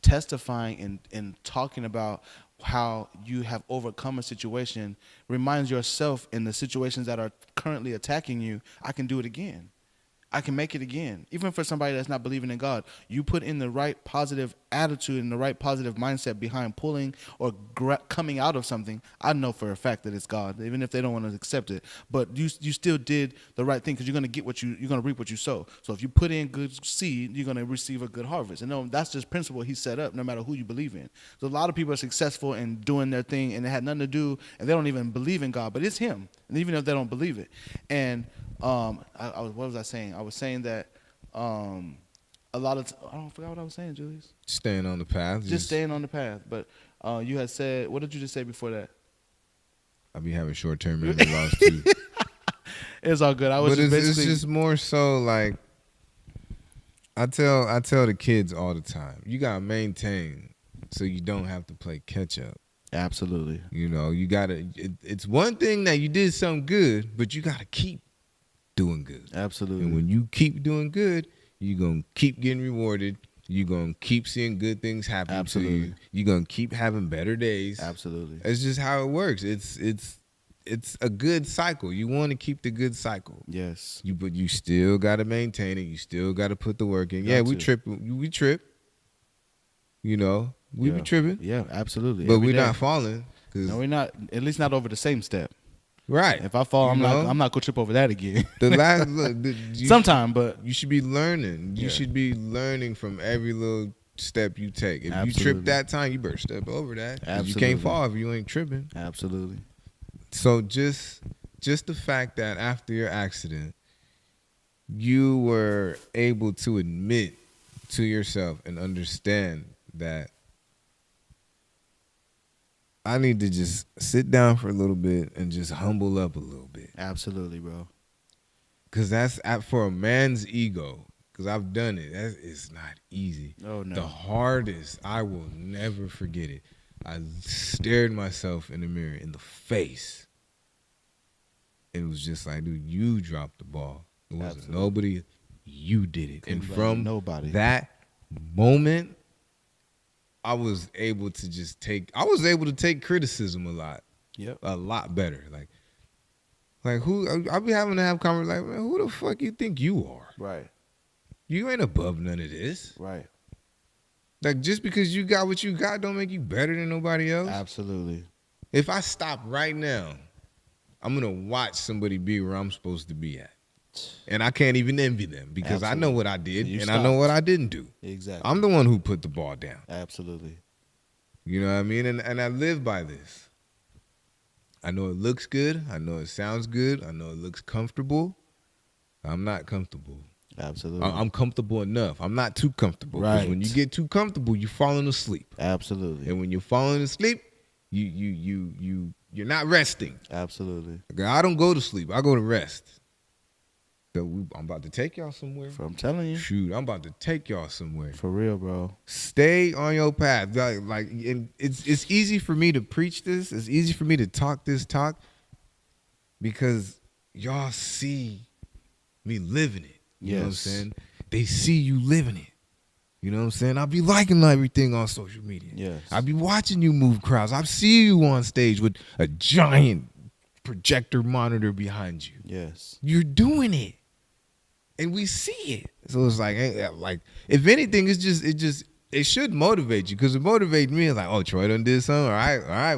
S3: testifying and talking about how you have overcome a situation reminds yourself in the situations that are currently attacking you, I can do it again. I can make it again. Even for somebody that's not believing in God, you put in the right positive attitude and the right positive mindset behind pulling or coming out of something. I know for a fact that it's God, even if they don't want to accept it. But you still did the right thing, because you're going to get you're going to reap what you sow. So if you put in good seed, you're going to receive a good harvest. And that's just principle He set up, no matter who you believe in. So a lot of people are successful in doing their thing, and it had nothing to do, and they don't even believe in God, but it's Him. And even if they don't believe it, and what was I saying? I was saying that a lot of I don't forget what I was saying, Julius.
S2: Staying on the path.
S3: Just staying on the path. But you had said, what did you just say before that?
S2: I be having short-term memory loss too.
S3: It's all good.
S2: It's just more so like I tell the kids all the time, you gotta maintain so you don't have to play catch up.
S3: Absolutely.
S2: You gotta. It's one thing that you did something good, but you gotta keep doing good.
S3: Absolutely.
S2: And when you keep doing good, you're going to keep getting rewarded. You're going to keep seeing good things happen to you. You're going to keep having better days.
S3: Absolutely.
S2: It's just how it works. It's a good cycle. You want to keep the good cycle.
S3: Yes.
S2: But you still got to maintain it. You still got to put the work in. Yeah, we trip. We trip. We be tripping.
S3: Yeah, absolutely.
S2: But we're not falling.
S3: No, we're not. At least not over the same step.
S2: Right.
S3: If I fall, I'm not gonna trip over that again.
S2: Sometime,
S3: but
S2: you should be learning. You should be learning from every little step you take. If you trip that time, you better step over that. Absolutely. You can't fall if you ain't tripping.
S3: Absolutely.
S2: So just the fact that after your accident, you were able to admit to yourself and understand that I need to just sit down for a little bit and just humble up a little bit.
S3: Absolutely, bro.
S2: Because that's for a man's ego. Because I've done it. It's not easy.
S3: Oh, no.
S2: The hardest, I will never forget it. I stared myself in the mirror in the face. It was just like, dude, you dropped the ball. It wasn't nobody. You did it. And from that moment, I was able to take criticism a lot.
S3: Yep.
S2: A lot better. Like who I'll be having to have conversations like, man, who the fuck you think you are?
S3: Right.
S2: You ain't above none of this.
S3: Right.
S2: Like just because you got what you got don't make you better than nobody else.
S3: Absolutely.
S2: If I stop right now, I'm gonna watch somebody be where I'm supposed to be at, and I can't even envy them because I know what I did and I know what I didn't do.
S3: Exactly.
S2: I'm the one who put the ball down.
S3: Absolutely.
S2: You know what I mean? And I live by this. I know it looks good. I know it sounds good. I know it looks comfortable. I'm not comfortable.
S3: Absolutely.
S2: I'm comfortable enough. I'm not too comfortable. Because when you get too comfortable, you're falling asleep.
S3: Absolutely.
S2: And when you're falling asleep, you're not resting.
S3: Absolutely.
S2: I don't go to sleep. I go to rest. So I'm about to take y'all somewhere.
S3: I'm telling you.
S2: Shoot, I'm about to take y'all somewhere.
S3: For real, bro.
S2: Stay on your path. Like and it's easy for me to preach this. It's easy for me to talk this talk because y'all see me living it. You know what I'm saying? They see you living it. You know what I'm saying? I'll be liking everything on social media.
S3: Yes.
S2: I'll be watching you move crowds. I see you on stage with a giant projector monitor behind you.
S3: Yes.
S2: You're doing it. And we see it. So it's like if anything, it should motivate you because it motivates me. It's like, oh, Troy done did something. All right,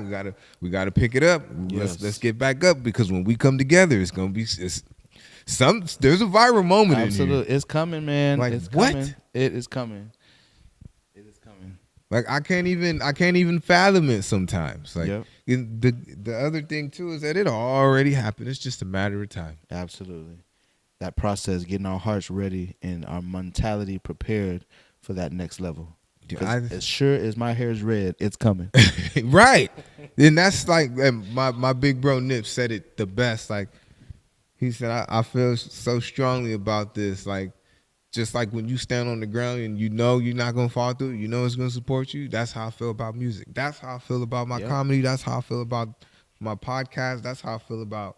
S2: we gotta pick it up.
S3: Yes.
S2: Let's get back up because when we come together, it's gonna be there's a viral moment.
S3: Absolutely.
S2: In here.
S3: It's coming, man.
S2: Like
S3: it's
S2: what?
S3: Coming. It is coming. It is coming.
S2: Like I can't even fathom it sometimes. Like
S3: Yep.
S2: the other thing too is that it already happened. It's just a matter of time.
S3: Absolutely. That process, getting our hearts ready and our mentality prepared for that next level. Because as sure as my hair is red, it's coming.
S2: Right. And that's like my big bro Nip said it the best. Like he said, I feel so strongly about this. Like just like when you stand on the ground and you know you're not gonna fall through, you know it's gonna support you. That's how I feel about music. That's how I feel about my comedy. That's how I feel about my podcast. That's how I feel about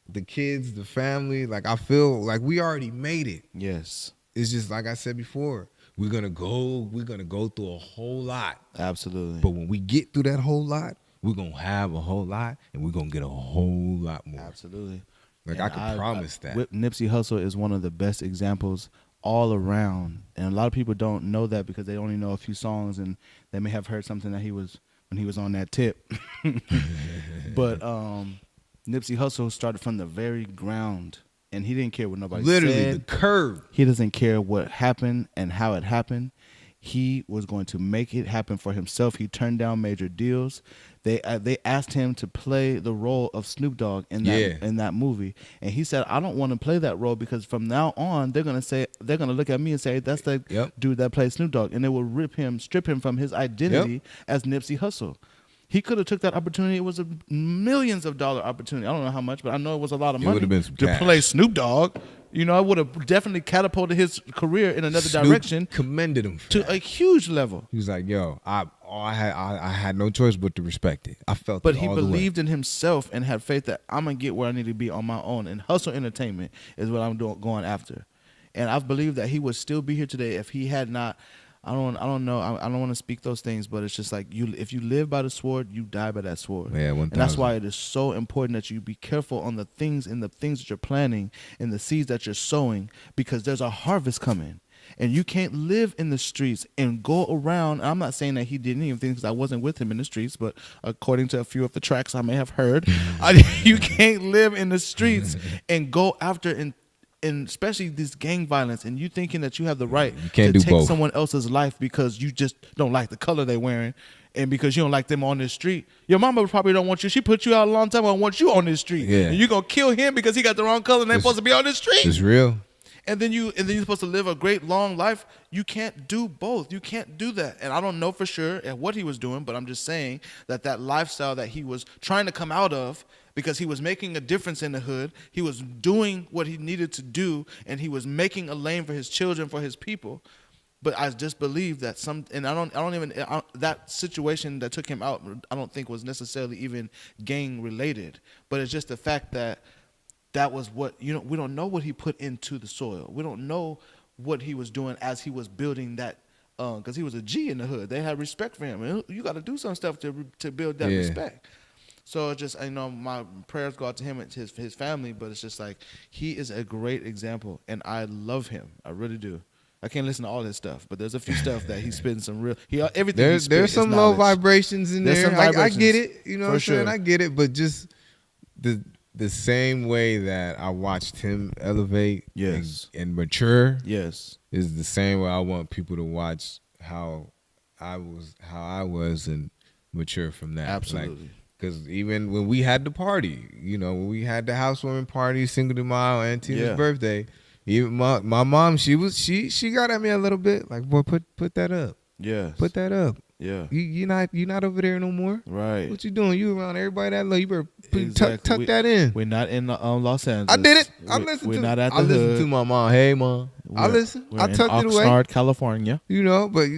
S2: the kids, the family. Like I feel like we already made it.
S3: Yes.
S2: It's just like I said before, we're gonna go through a whole lot.
S3: Absolutely.
S2: But when we get through that whole lot, we're gonna have a whole lot and we're gonna get a whole lot more.
S3: Absolutely.
S2: Like I can promise that.
S3: Nipsey Hussle is one of the best examples all around. And a lot of people don't know that because they only know a few songs and they may have heard something that when he was on that tip. But Nipsey Hussle started from the very ground, and he didn't care what nobody said.
S2: Literally, the curve.
S3: He doesn't care what happened and how it happened. He was going to make it happen for himself. He turned down major deals. They asked him to play the role of Snoop Dogg in that movie, and he said, "I don't want to play that role because from now on they're gonna look at me and say that's the dude that plays Snoop Dogg, and they will strip him from his identity as Nipsey Hussle." He could have took that opportunity. It was a millions of dollar opportunity. I don't know how much, but I know it was a lot of money to play Snoop Dogg. You know, I would have definitely catapulted his career in another direction.
S2: Commended him for
S3: to
S2: that.
S3: A huge level.
S2: He was like, "Yo, I had no choice but to respect it. I felt."
S3: But
S2: it
S3: he
S2: all
S3: believed
S2: the way.
S3: in himself and had faith that I'm gonna get where I need to be on my own. And Hustle Entertainment is what I'm going after. And I believe that he would still be here today if he had not. I don't know. I don't want to speak those things, but it's just like if you live by the sword, you die by that sword.
S2: Yeah, 1,000.
S3: And that's why it is so important that you be careful on the things that you're planting and the seeds that you're sowing, because there's a harvest coming. And you can't live in the streets and go around. I'm not saying that he did anything because I wasn't with him in the streets, but according to a few of the tracks I may have heard, you can't live in the streets and go after and especially this gang violence, and you thinking that you have the right to take
S2: both.
S3: someone else's life because you just don't like the color they're wearing and because you don't like them on the street. Your mama probably don't want you. She put you out a long time ago and wants you on the street.
S2: Yeah.
S3: And you're going to kill him because he got the wrong color and they're supposed to be on the street.
S2: It's real.
S3: And then you're supposed to live a great long life. You can't do both. You can't do that. And I don't know for sure what he was doing, but I'm just saying that lifestyle that he was trying to come out of, because he was making a difference in the hood, he was doing what he needed to do, and he was making a lane for his children, for his people. But I just believe that that situation that took him out, I don't think was necessarily even gang related. But it's just the fact that was what, we don't know what he put into the soil. We don't know what he was doing as he was building that, because he was a G in the hood. They had respect for him. And you got to do some stuff to build that respect. So it's just, my prayers go out to him and his family, but it's just like, he is a great example, and I love him. I really do. I can't listen to all his stuff, but there's a few stuff that he's spitting some real. There's
S2: some low vibrations in there. I get it. You know what I'm saying?
S3: Sure.
S2: I get it, but just the same way that I watched him elevate
S3: Yes.
S2: and mature
S3: Yes.
S2: is the same way I want people to watch how I was and mature from that.
S3: Absolutely.
S2: Because even when we had the party, when we had the housewarming party, Cinco de Mayo, and Tina's birthday, even my mom, she got at me a little bit, like, boy, put that up.
S3: Yeah.
S2: Put that up.
S3: Yeah.
S2: You not over there no more.
S3: Right.
S2: What you doing? You around everybody that love. You better
S3: Exactly.
S2: tuck that in.
S3: We're not in Los Angeles.
S2: I did it. I
S3: We're not at the
S2: I
S3: hood.
S2: listened to my mom. Hey, mom. I listen.
S3: We're
S2: I tucked
S3: in
S2: it away.
S3: Oxnard, California.
S2: But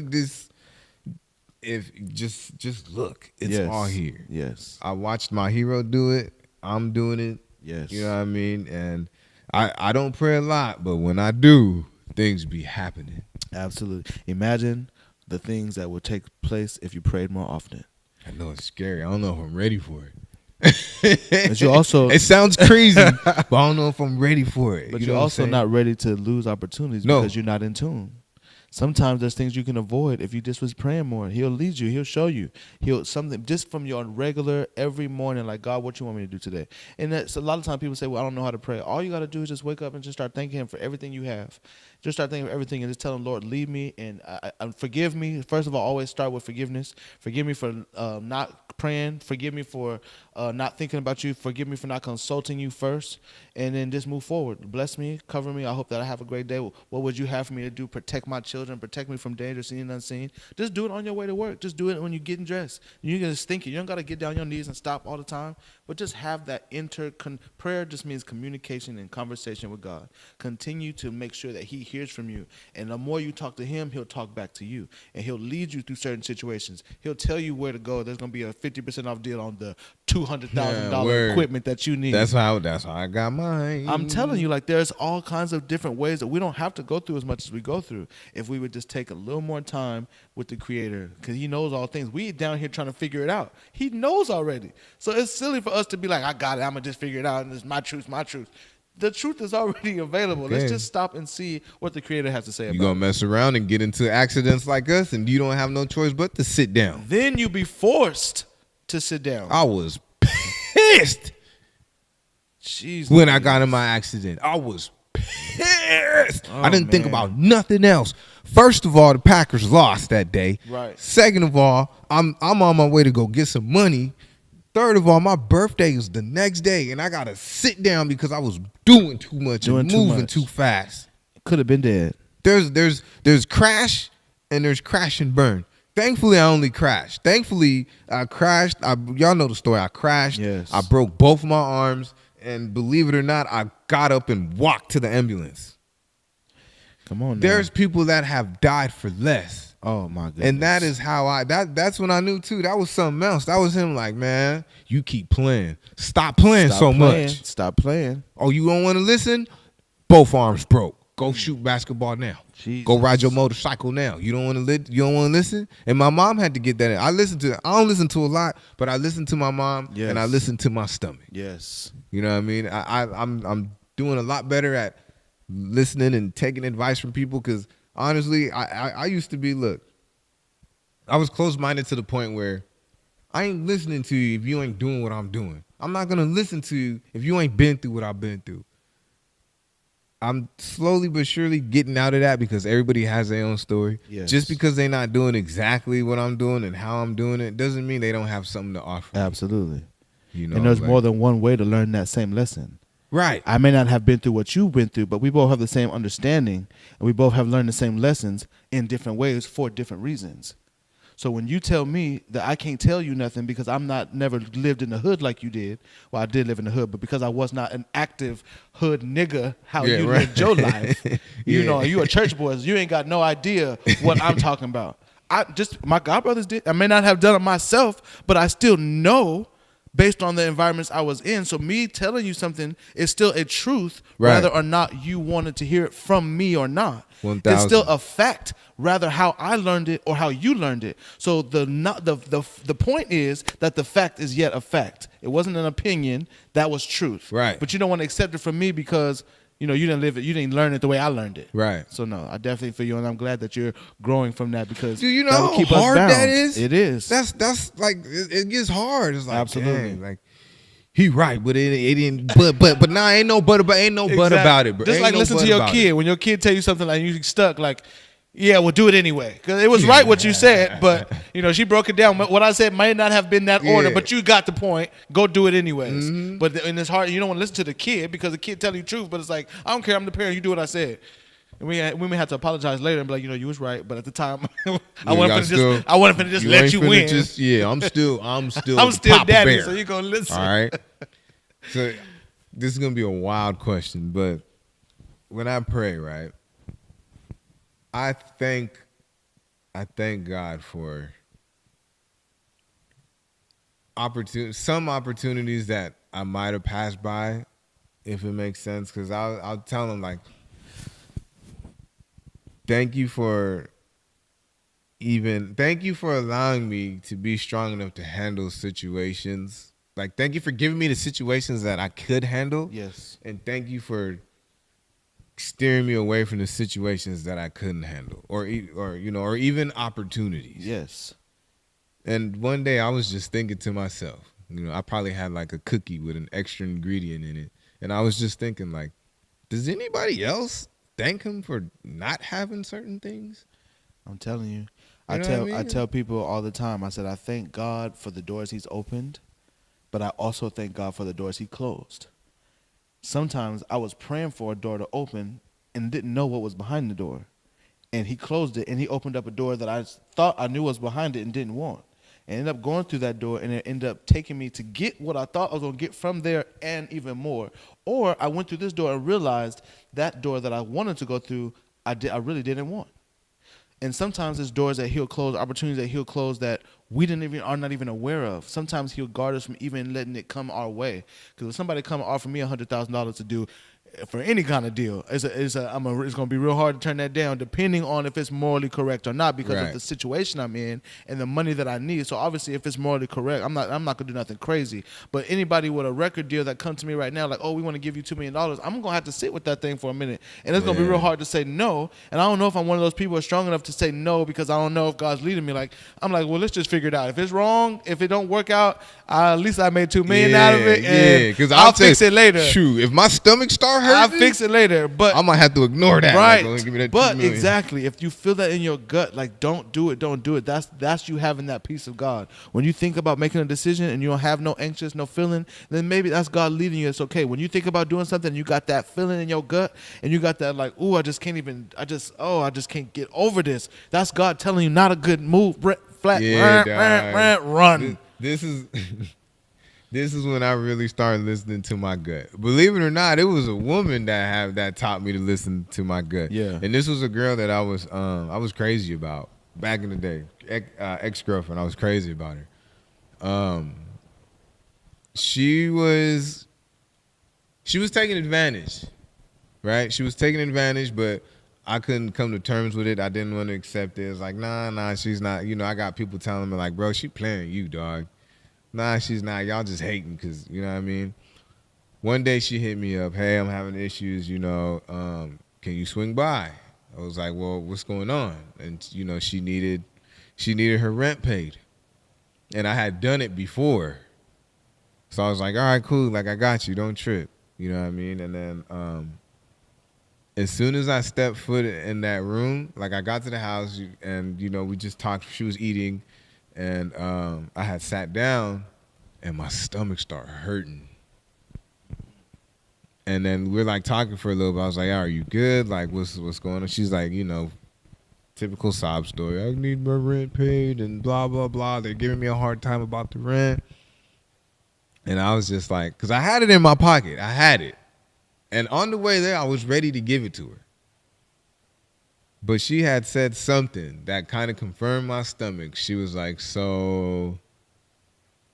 S2: if just look, it's all here.
S3: Yes.
S2: I watched my hero do it. I'm doing it.
S3: Yes.
S2: You know what I mean? And I don't pray a lot, but when I do, things be happening.
S3: Absolutely. Imagine the things that would take place if you prayed more often.
S2: I know it's scary. I don't know if I'm ready for it.
S3: But you also,
S2: it sounds crazy, but I don't know if I'm ready for it.
S3: but
S2: You
S3: you're
S2: know what I'm
S3: also
S2: saying?
S3: not ready to lose opportunities because you're not in tune. Sometimes there's things you can avoid if you just was praying more. He'll lead you. He'll show you. He'll something just from your regular every morning, like, God, what you want me to do today? And that's a lot of times people say, well, I don't know how to pray. All you got to do is just wake up and just start thanking him for everything you have. Just start thinking of everything and just tell him, Lord, lead me and forgive me. First of all, always start with forgiveness. Forgive me for not praying. Forgive me for not thinking about you. Forgive me for not consulting you first. And then just move forward. Bless me, cover me. I hope that I have a great day. What would you have for me to do? Protect my children. Protect me from danger, seen and unseen. Just do it on your way to work. Just do it when you're getting dressed. You can just think it. You don't got to get down on your knees and stop all the time. But just have that prayer just means communication and conversation with God. Continue to make sure that he hears from you. And the more you talk to him, he'll talk back to you. And he'll lead you through certain situations. He'll tell you where to go. There's going to be a 50% off deal on the $200,000 equipment that you need.
S2: That's how I got mine.
S3: I'm telling you, like, there's all kinds of different ways that we don't have to go through as much as we go through if we would just take a little more time with the Creator, because he knows all things. We down here trying to figure it out. He knows already. So it's silly for us to be like, I got it, I'm going to just figure it out, and it's my truth. The truth is already available.
S2: Okay.
S3: Let's just stop and see what the Creator has to say about it.
S2: You're going to mess around and get into accidents like us, and you don't have no choice but to sit down.
S3: Then you be forced to sit down.
S2: I was pissed when I got in my accident. I was pissed. I didn't think about nothing else. First of all, the Packers lost that day.
S3: Right.
S2: Second of all, I'm on my way to go get some money. Third of all, my birthday is the next day, and I gotta sit down because I was doing too much and moving too fast.
S3: Could have been dead.
S2: There's crash and there's crash and burn. Thankfully, I only crashed. Thankfully, I crashed. Y'all know the story. I crashed.
S3: Yes.
S2: I broke both my arms, and believe it or not, I got up and walked to the ambulance.
S3: Come on now.
S2: There's people that have died for less.
S3: Oh my goodness.
S2: And that is how that's when I knew too. That was something else. That was him like, man, you keep playing. Stop playing much.
S3: Stop playing.
S2: Oh, you don't want to listen? Both arms broke. Go shoot basketball now.
S3: Jesus.
S2: Go ride your motorcycle now. You don't want to listen? And my mom had to get that in. I don't listen to a lot, but I listen to my mom and I listen to my stomach.
S3: Yes.
S2: You know what I mean? I'm doing a lot better at listening and taking advice from people, because honestly, I used to be, I was closed-minded to the point where I ain't listening to you if you ain't doing what I'm doing. I'm not going to listen to you if you ain't been through what I've been through. I'm slowly but surely getting out of that because everybody has their own story.
S3: Yes.
S2: Just because they're not doing exactly what I'm doing and how I'm doing it doesn't mean they don't have something to offer.
S3: Absolutely.
S2: You know,
S3: and there's more than one way to learn that same lesson.
S2: Right.
S3: I may not have been through what you've been through, but we both have the same understanding, and we both have learned the same lessons in different ways for different reasons. So when you tell me that I can't tell you nothing because I'm never lived in the hood like you did, well, I did live in the hood, but because I was not an active hood nigga, how you lived your life, you know, you a church boy, you ain't got no idea what I'm talking about. My godbrothers did. I may not have done it myself, but I still know based on the environments I was in. So me telling you something is still a truth, whether or not you wanted to hear it from me or not.
S2: 1,000.
S3: It's still a fact, rather how I learned it or how you learned it. So the point is that the fact is yet a fact. It wasn't an opinion. That was truth.
S2: Right.
S3: But you don't want to accept it from me because, you know, you didn't live it. You didn't learn it the way I learned it.
S2: Right.
S3: So no, I definitely feel you, and I'm glad that you're growing from that because
S2: do you know
S3: that will
S2: how
S3: keep
S2: hard
S3: us bound.
S2: that is?
S3: It is.
S2: That's like it gets hard. It's like,
S3: absolutely.
S2: dang, like he right, but it didn't. But nah, ain't no but about it, bro.
S5: Just
S2: Ain't
S5: like
S2: no
S5: listen
S2: but
S5: to your
S2: about
S5: kid
S2: it.
S5: when your kid tell you something like you stuck, like, yeah, well, do it anyway because it was right what you said, but she broke it down. What I said might not have been that order,
S2: Yeah.
S5: but you got the point. Go do it anyways.
S2: Mm-hmm.
S5: But and it's hard. You don't want to listen to the kid because the kid telling you the truth, but it's like I don't care. I'm the parent. You do what I said. And we may have to apologize later and be like, you was right, but at the time, I wasn't finna just let you win.
S2: I'm still
S5: I'm
S2: Papa
S5: still daddy,
S2: Bear.
S5: so you gonna listen.
S2: All right. So this is gonna be a wild question, but when I pray, right, I thank God for some opportunities that I might have passed by, if it makes sense, because I'll tell him like, thank you for allowing me to be strong enough to handle situations. Like, thank you for giving me the situations that I could handle.
S3: Yes.
S2: And thank you for steering me away from the situations that I couldn't handle, or even opportunities.
S3: Yes.
S2: And one day I was just thinking to myself, I probably had like a cookie with an extra ingredient in it, and I was just thinking like, does anybody else thank him for not having certain things?
S3: I'm telling you.
S2: You know what I
S3: I
S2: mean?
S3: tell people all the time, I said, I thank God for the doors he's opened, but I also thank God for the doors he closed. Sometimes I was praying for a door to open and didn't know what was behind the door. And he closed it and he opened up a door that I thought I knew was behind it and didn't want. And ended up going through that door and it ended up taking me to get what I thought I was going to get from there and even more. Or I went through this door and realized that door that I wanted to go through, I really didn't want. And sometimes there's doors that he'll close, opportunities that he'll close that we are not even aware of. Sometimes he'll guard us from even letting it come our way. Because if somebody come and offer me $100,000 to do for any kind of deal, it's going to be real hard to turn that down, depending on if it's morally correct or not, because of the situation I'm in and the money that I need. So obviously, if it's morally correct, I'm not going to do nothing crazy. But anybody with a record deal that comes to me right now, like, oh, we want to give you $2 million, I'm going to have to sit with that thing for a minute, and it's going to be real hard to say no. And I don't know if I'm one of those people who are strong enough to say no because I don't know if God's leading me. Like, I'm like, well, let's just figure it out. If it's wrong, if it don't work out, at least I made $2 million out of it, and
S2: because
S5: I'll fix it later.
S2: Shoot, if my stomach start hurting,
S5: I'll fix it later, but
S2: I might have to ignore that.
S5: Right,
S2: like, give me that
S5: but
S2: $2 million.
S5: exactly, if you feel that in your gut, like don't do it. That's you having that peace of God. When you think about making a decision and you don't have no anxious, no feeling, then maybe that's God leading you. It's okay. When you think about doing something, and you got that feeling in your gut, and you got that like, ooh, I just can't get over this. That's God telling you not a good move. Run.
S2: This is. This is when I really started listening to my gut. Believe it or not, it was a woman that taught me to listen to my gut.
S3: Yeah.
S2: And this was a girl that I was crazy about back in the day. Ex-girlfriend. I was crazy about her. She was taking advantage, right? She was taking advantage, but I couldn't come to terms with it. I didn't want to accept it. It was like, nah, she's not. I got people telling me like, bro, she playing you, dog. Nah, she's not. Y'all just hating because, you know what I mean? One day she hit me up. Hey, I'm having issues, can you swing by? I was like, well, what's going on? And, she needed her rent paid. And I had done it before. So I was like, all right, cool. Like, I got you. Don't trip. You know what I mean? And then as soon as I stepped foot in that room, like I got to the house and, we just talked. She was eating. And I had sat down, and my stomach started hurting. And then we're like talking for a little bit. I was like, "Are you good? Like, what's going on?" She's like, typical sob story. I need my rent paid, and blah blah blah. They're giving me a hard time about the rent. And I was just like, because I had it in my pocket. I had it, and on the way there, I was ready to give it to her. But she had said something that kind of confirmed my stomach. She was like, so,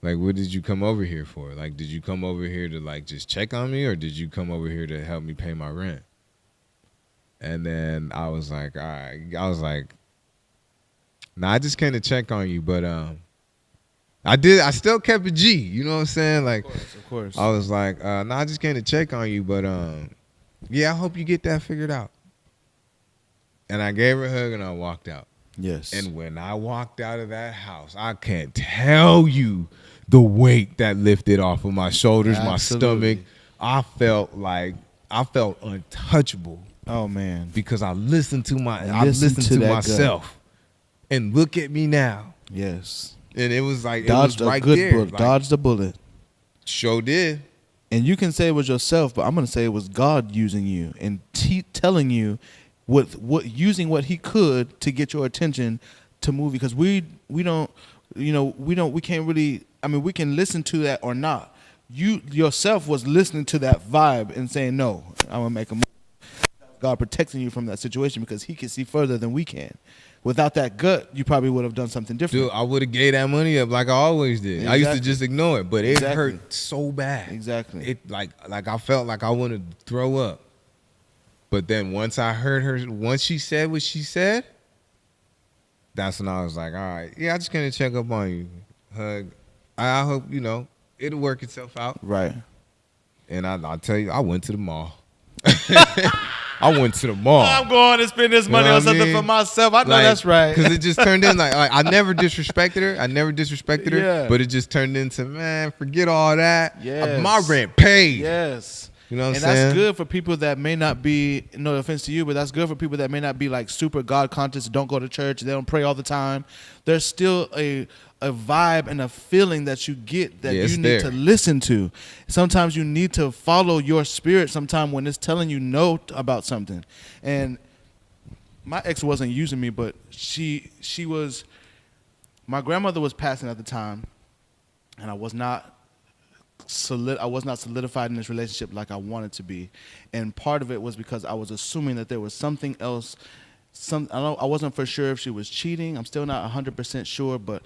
S2: like, what did you come over here for? Like, did you come over here to, like, just check on me? Or did you come over here to help me pay my rent? And then I was like, all right. I was like, nah, I just came to check on you. But I still kept a G. You know what I'm saying? Like,
S3: Of course.
S2: I was like, nah, I just came to check on you. But, yeah, I hope you get that figured out. And I gave her a hug and I walked out.
S3: Yes.
S2: And when I walked out of that house, I can't tell you the weight that lifted off of my shoulders, my
S5: Absolutely.
S2: stomach. I felt untouchable
S5: Oh man.
S2: because I listened to
S5: Listen to that
S2: myself. And look at me now.
S5: Yes.
S2: And it was like
S5: Dodged
S2: it was right
S5: a good
S2: there.
S5: bullet.
S2: Like,
S5: Dodged a bullet.
S2: sure did.
S5: And you can say it was yourself, but I'm going to say it was God using you and telling you using what He could to get your attention to move. Because we can't really. I mean, we can listen to that or not. You yourself was listening to that vibe and saying, "No, I'm gonna make a move." God protecting you from that situation because He can see further than we can. Without that gut, you probably would have done something different.
S2: Dude, I would have gave that money up like I always did. I used to
S5: Exactly.
S2: just ignore it, but it
S5: Exactly.
S2: hurt so bad.
S5: Exactly.
S2: It like I felt like I wanted to throw up. But then once I heard her, once she said what she said, that's when I was like, all right, yeah, I just gonna check up on you. Hug. I hope, it'll work itself out.
S5: Right.
S2: And I'll tell you, I went to the mall. I went to the mall.
S5: I'm going to spend this money
S2: know
S5: on
S2: what I
S5: something
S2: mean?
S5: for myself. I know that's right.
S2: Because it just turned in like I never disrespected her.
S5: Yeah.
S2: But it just turned into, man, forget all that.
S5: Yes.
S2: My rent paid.
S5: Yes.
S2: You know what I'm
S5: and
S2: saying?
S5: that's good for people that may not be, no offense to you, but that's good for people that may not be like super God conscious, don't go to church, they don't pray all the time. There's still a vibe and a feeling that you get that
S2: Yeah,
S5: you
S2: it's
S5: need
S2: there.
S5: to listen to. Sometimes you need to follow your spirit sometime when it's telling you no about something. And my ex wasn't using me, but she was, my grandmother was passing at the time, and I was not solidified in this relationship like I wanted to be, and part of it was because I was assuming that there was something else. I wasn't for sure if she was cheating. I'm still not 100% sure, but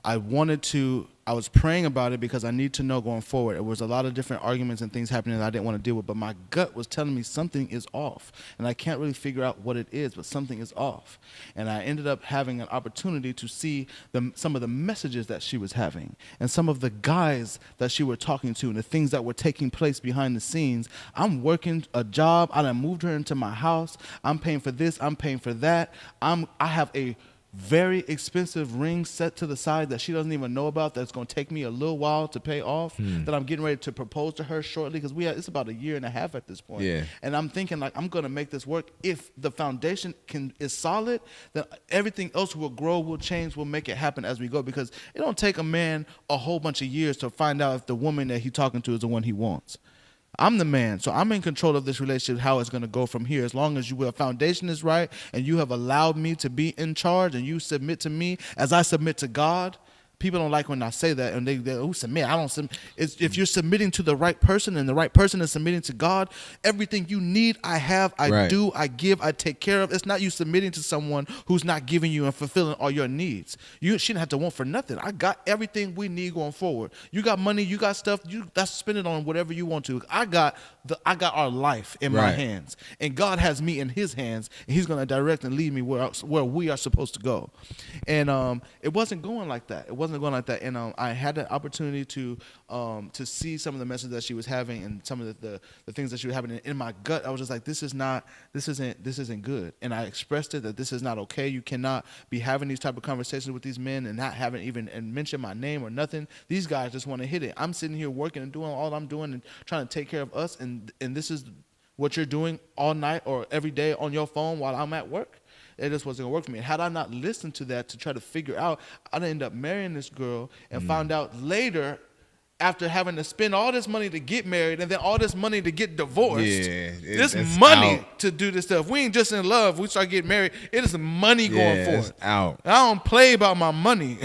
S5: I was praying about it because I need to know going forward. It was a lot of different arguments and things happening that I didn't want to deal with, but my gut was telling me something is off, and I can't really figure out what it is, but something is off. And I ended up having an opportunity to see some of the messages that she was having and some of the guys that she was talking to and the things that were taking place behind the scenes. I'm working a job. I done moved her into my house. I'm paying for this. I'm paying for that. I have a very expensive ring set to the side that she doesn't even know about, that's going to take me a little while to pay off, that I'm getting ready to propose to her shortly, because it's about 1.5 years at this point.
S2: Yeah.
S5: And I'm thinking, like, I'm going to make this work. If the foundation is solid, then everything else will grow, will change, will make it happen as we go, because it don't take a man a whole bunch of years to find out if the woman that he's talking to is the one he wants. I'm the man, so I'm in control of this relationship, how it's going to go from here. As long as your foundation is right and you have allowed me to be in charge and you submit to me as I submit to God. People don't like when I say that, and they submit. I don't submit. If you're submitting to the right person and the right person is submitting to God, everything you need, I have, I
S2: Right.
S5: do, I give, I take care of. It's not you submitting to someone who's not giving you and fulfilling all your needs. You shouldn't have to want for nothing. I got everything we need going forward. You got money, you got stuff. That's spend it on whatever you want to. I got our life in my
S2: Right.
S5: hands, and God has me in His hands, and He's going to direct and lead me where we are supposed to go. And it wasn't going like that. It wasn't going like that. And I had the opportunity to see some of the messages that she was having and some of the things that she was having. And in my gut, I was just like, this isn't good. And I expressed it that this is not okay. You cannot be having these type of conversations with these men and not having even and mention my name or nothing. These guys just want to hit it. I'm sitting here working and doing all I'm doing and trying to take care of us, and this is what you're doing all night or every day on your phone while I'm at work. It just wasn't gonna work for me. Had I not listened to that to try to figure out, I'd end up marrying this girl and found out later, after having to spend all this money to get married and then all this money to get divorced.
S2: Yeah,
S5: this
S2: that's
S5: money
S2: out.
S5: to do this stuff. We ain't just in love. We start getting married. It is money going for
S2: it's
S5: it.
S2: out.
S5: I don't play about my money.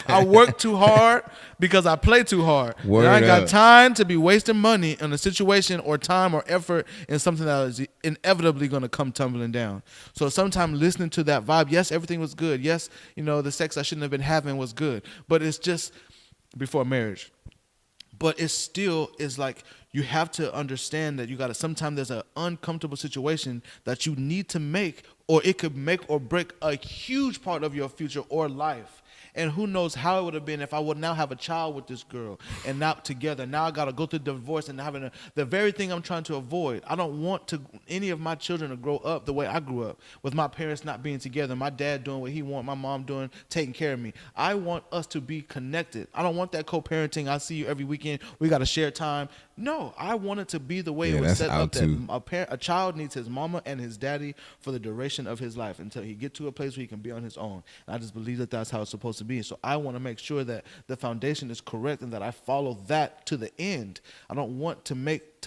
S5: I work too hard because I play too hard.
S2: Word
S5: and I ain't got
S2: up.
S5: time to be wasting money on a situation or time or effort in something that is inevitably going to come tumbling down. So sometimes listening to that vibe, yes, everything was good. Yes, the sex I shouldn't have been having was good. But it's just before marriage. But it still is like you have to understand that you got to, sometimes there's an uncomfortable situation that you need to make, or it could make or break a huge part of your future or life. And who knows how it would have been if I would now have a child with this girl and not together. Now I got to go through divorce and having the very thing I'm trying to avoid. I don't want any of my children to grow up the way I grew up, with my parents not being together, my dad doing what he wants, my mom doing, taking care of me. I want us to be connected. I don't want that co-parenting. I see you every weekend. We got to share time. No, I want it to be the way it was set up that a child needs his mama and his daddy for the duration of his life until he get to a place where he can be on his own. And I just believe that that's how it's supposed to be. So I want to make sure that the foundation is correct and that I follow that to the end. I don't want to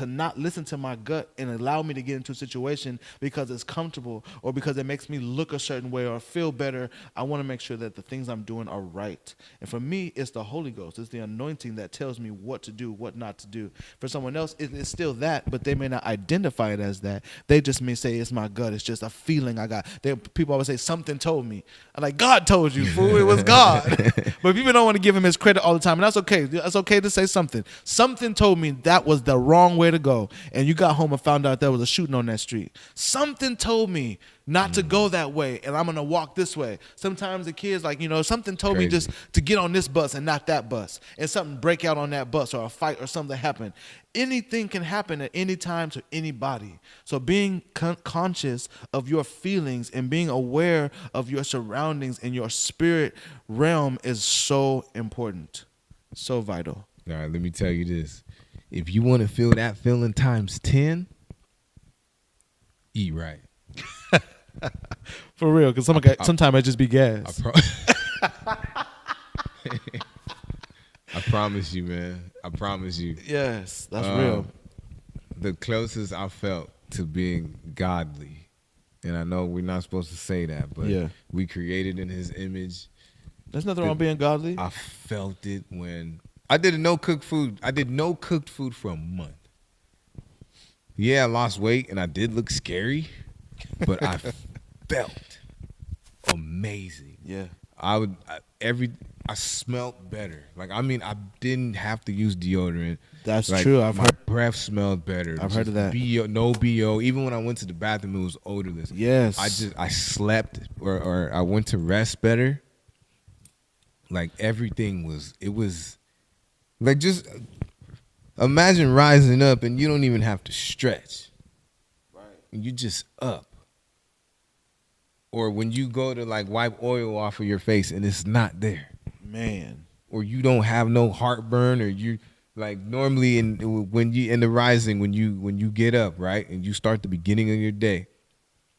S5: not listen to my gut and allow me to get into a situation because it's comfortable or because it makes me look a certain way or feel better. I want to make sure that the things I'm doing are right. And for me, it's the Holy Ghost. It's the anointing that tells me what to do, what not to do. For someone else, it's still that, but they may not identify it as that. They just may say, it's my gut. It's just a feeling I got. People always say, something told me. I'm like, God told you, fool. It was God. But people don't want to give him his credit all the time, and that's okay. That's okay to say something. Something told me that was the wrong way to go, and you got home and found out there was a shooting on that street. Something told me not to go that way, and I'm going to walk this way. Sometimes the kids, like, something told me just to get on this bus and not that bus, and something break out on that bus or a fight or something happen. Anything can happen at any time to anybody. So being conscious of your feelings and being aware of your surroundings and your spirit realm is so important, so vital.
S2: All right, let me tell you this. If you want to feel that feeling times 10, eat right.
S5: For real, because sometimes I just be gas.
S2: I promise you, man. I promise you.
S5: Yes, that's real.
S2: The closest I felt to being godly, and I know we're not supposed to say that, but we created in his image.
S5: There's nothing wrong being godly.
S2: I felt it when I did no cooked food. I did no cooked food for a month. Yeah, I lost weight and I did look scary, but I felt amazing.
S5: Yeah.
S2: I smelled better. Like, I mean, I didn't have to use deodorant.
S5: That's true.
S2: My breath smelled better.
S5: I've heard of that.
S2: No BO. Even when I went to the bathroom, it was odorless.
S5: Yes.
S2: I slept or I went to rest better. Like, everything was like, just imagine rising up and you don't even have to stretch. Right. You just up. Or when you go to like wipe oil off of your face and it's not there.
S5: Man.
S2: Or you don't have no heartburn, or you like normally when you in the rising, when you get up, right, and you start the beginning of your day,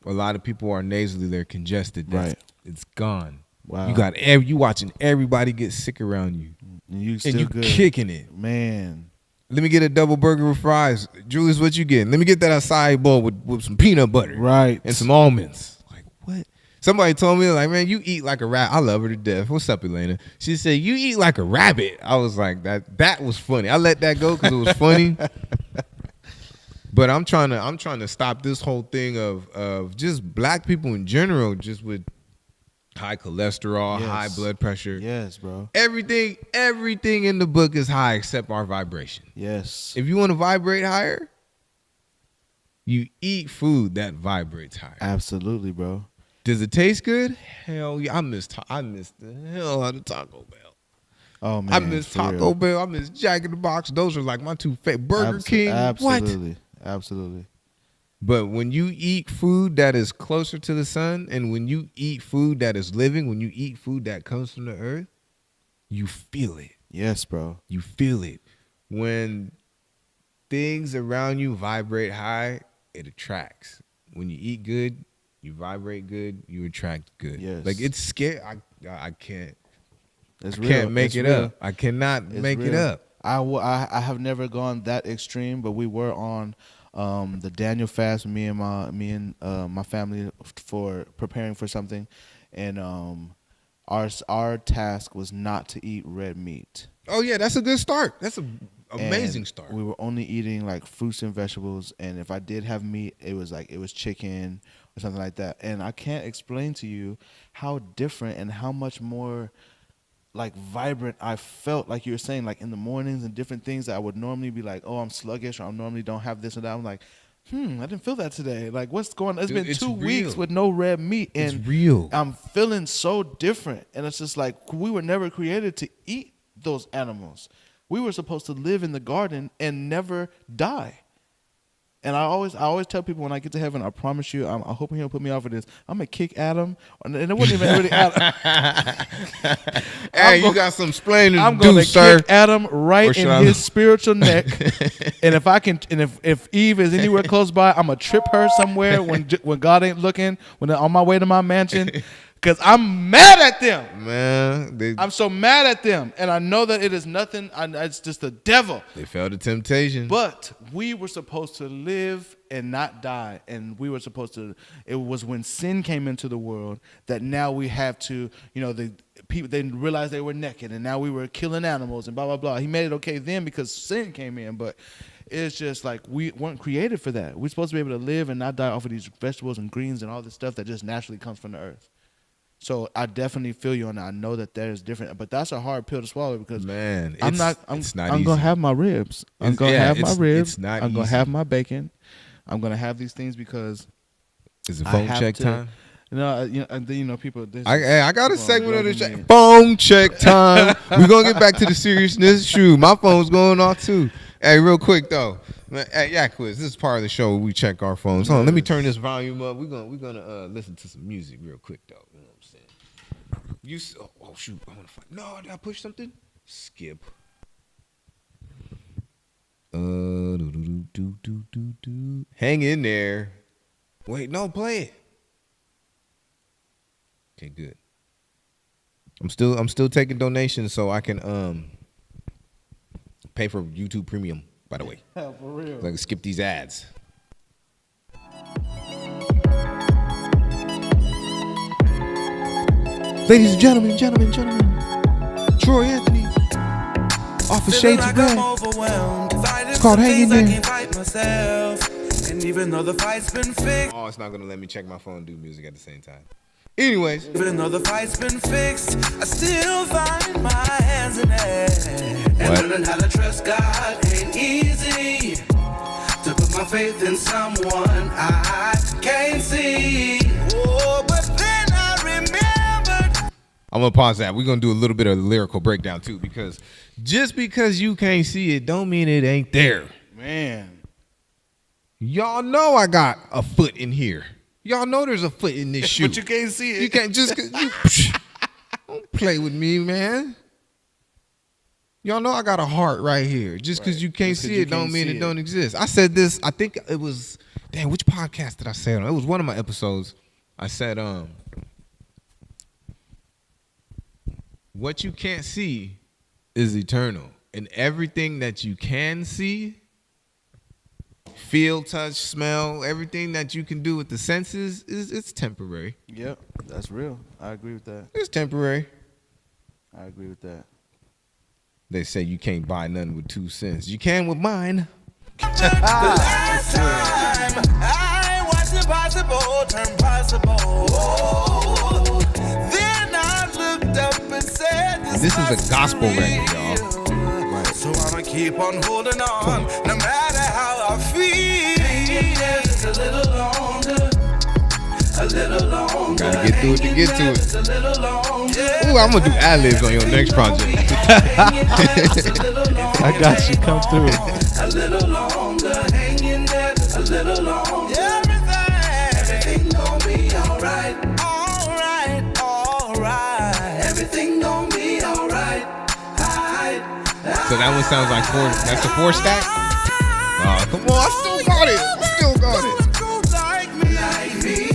S2: a lot of people are nasally, they're congested.
S5: Right.
S2: It's gone.
S5: Wow.
S2: You watching everybody get sick around you.
S5: And you good.
S2: Kicking it.
S5: Man.
S2: Let me get a double burger with fries. Julius, what you getting? Let me get that acai bowl with some peanut butter.
S5: Right.
S2: And some almonds. Like, what? Somebody told me, like, man, you eat like a rabbit. I love her to death. What's up, Elena? She said, you eat like a rabbit. I was like, that was funny. I let that go because it was funny. But I'm trying to stop this whole thing of just black people in general, just with high cholesterol, high blood pressure.
S5: Yes, bro.
S2: Everything in the book is high except our vibration.
S5: Yes.
S2: If you want to vibrate higher, you eat food that vibrates higher.
S5: Absolutely, bro.
S2: Does it taste good? Hell yeah. I miss the hell out of Taco Bell.
S5: Oh, man.
S2: I miss Taco Bell. I miss Jack in the Box. Those are like my two favorite. Burger King.
S5: Absolutely.
S2: What?
S5: Absolutely.
S2: But when you eat food that is closer to the sun, and when you eat food that is living, when you eat food that comes from the earth, you feel it.
S5: Yes, bro.
S2: You feel it. When things around you vibrate high, it attracts. When you eat good, you vibrate good, you attract good.
S5: Yes.
S2: Like, it's scary. I can't.
S5: It's
S2: I
S5: real.
S2: can't make
S5: It's
S2: it
S5: real.
S2: up. I cannot make it
S5: real.
S2: up.
S5: I have never gone that extreme, but we were on the Daniel fast, me and my family, for preparing for something, and our task was not to eat red meat.
S2: Oh yeah, that's a good start. That's an amazing start.
S5: We were only eating like fruits and vegetables, and if I did have meat, it was chicken or something like that. And I can't explain to you how different and how much more like vibrant I felt, like you were saying, like in the mornings and different things that I would normally be like, oh, I'm sluggish, or I normally don't have this or that. I'm like, I didn't feel that today. Like, what's going on? It's
S2: Dude,
S5: been
S2: it's
S5: 2
S2: real.
S5: weeks with no red meat. And
S2: It's real.
S5: I'm feeling so different. And it's just like, we were never created to eat those animals. We were supposed to live in the garden and never die. And I always tell people when I get to heaven, I promise you, I'm hoping he'll put me off of this. I'm gonna kick Adam, and it wasn't even really Adam.
S2: Hey, you got some explaining
S5: I'm
S2: to do,
S5: gonna
S2: sir.
S5: kick Adam right
S2: Or should
S5: in
S2: I-
S5: his spiritual neck. And if I can, and if Eve is anywhere close by, I'm gonna trip her somewhere when God ain't looking. When I'm on my way to my mansion, because I'm mad at them.
S2: Man,
S5: I'm so mad at them, and I know that it is nothing. It's just the devil.
S2: they fell to temptation.
S5: But we were supposed to live and not die, and we were supposed to. It was when sin came into the world that now we have to. The people, they realized they were naked, and now we were killing animals and blah blah blah. He made it okay then because sin came in, but it's just like we weren't created for that. We're supposed to be able to live and not die off of these vegetables and greens and all this stuff that just naturally comes from the earth. So I definitely feel you on that. I know that is different, but that's a hard pill to swallow because
S2: Man,
S5: I'm
S2: it's not
S5: I'm
S2: easy.
S5: gonna have my ribs. I'm gonna have my ribs.
S2: It's not
S5: I'm gonna
S2: easy.
S5: have my bacon. I'm gonna have these things because
S2: Is it
S5: I
S2: phone
S5: have
S2: check
S5: to-
S2: time?
S5: and then, people.
S2: I got a segment of the
S5: show.
S2: check. Phone check time. We're gonna get back to the seriousness. Shoot, my phone's going off too. Hey, real quick though. Hey, yeah, quiz. This is part of the show where we check our phones. Hold on, let me turn this volume up. We're gonna listen to some music real quick though. You know what I'm saying? Oh shoot, I wanna fight. No, did I push something? Skip. Hang in there. Wait, no, play it. Okay, good. I'm still taking donations so I can pay for YouTube Premium, by the way.
S5: For real.
S2: So I can skip these ads. Ladies and gentlemen, Troy Anthony, off of Shades of Red.
S4: It's
S2: called Hanging There.
S4: And even though the fight's been fixed,
S2: Oh, it's not gonna let me check my phone and do music at the same time. Anyways,
S4: even though the fight's been fixed, I still find my hands in air. And
S2: What?
S4: learning how to trust God ain't easy. To put my faith in someone I can't see. Oh, but then I remembered.
S2: I'm gonna pause that. We're gonna do a little bit of lyrical breakdown too, because just because you can't see it, don't mean it ain't there.
S5: Man.
S2: Y'all know I got a foot in here. Y'all know there's a foot in this shoe.
S5: But you can't see it.
S2: You can't just don't play with me, man. Y'all know I got a heart right here. Just because you can't
S5: Just 'cause
S2: see
S5: you
S2: it don't
S5: can't
S2: mean
S5: see
S2: it
S5: it.
S2: don't exist. I said this, I think it was, which podcast did I say it on? It was one of my episodes. I said, what you can't see is eternal. And everything that you can see, feel, touch, smell, everything that you can do with the senses, it's temporary.
S5: Yep, that's real. I agree with that.
S2: It's temporary.
S5: I agree with that.
S2: They say you can't buy nothing with 2 cents. You can with mine.
S4: The last time I watched impossible turn possible. Oh, then I looked up and said,
S2: This is a gospel record, y'all.
S4: Right. So I'ma keep on holding on, no matter how I feel. Just a little longer, a little longer.
S2: Gotta get through it to get to it.
S4: Just a little longer.
S2: Ooh, I'm gonna do ad-libs on your next project.
S5: I got you. Come through.
S4: A little longer, hanging there, a little longer. Everything gon' be alright, alright, alright. Everything gon' be alright, alright.
S2: So that one sounds like 4. That's a 4 stack? Oh, come on, I still got it.
S4: Like me.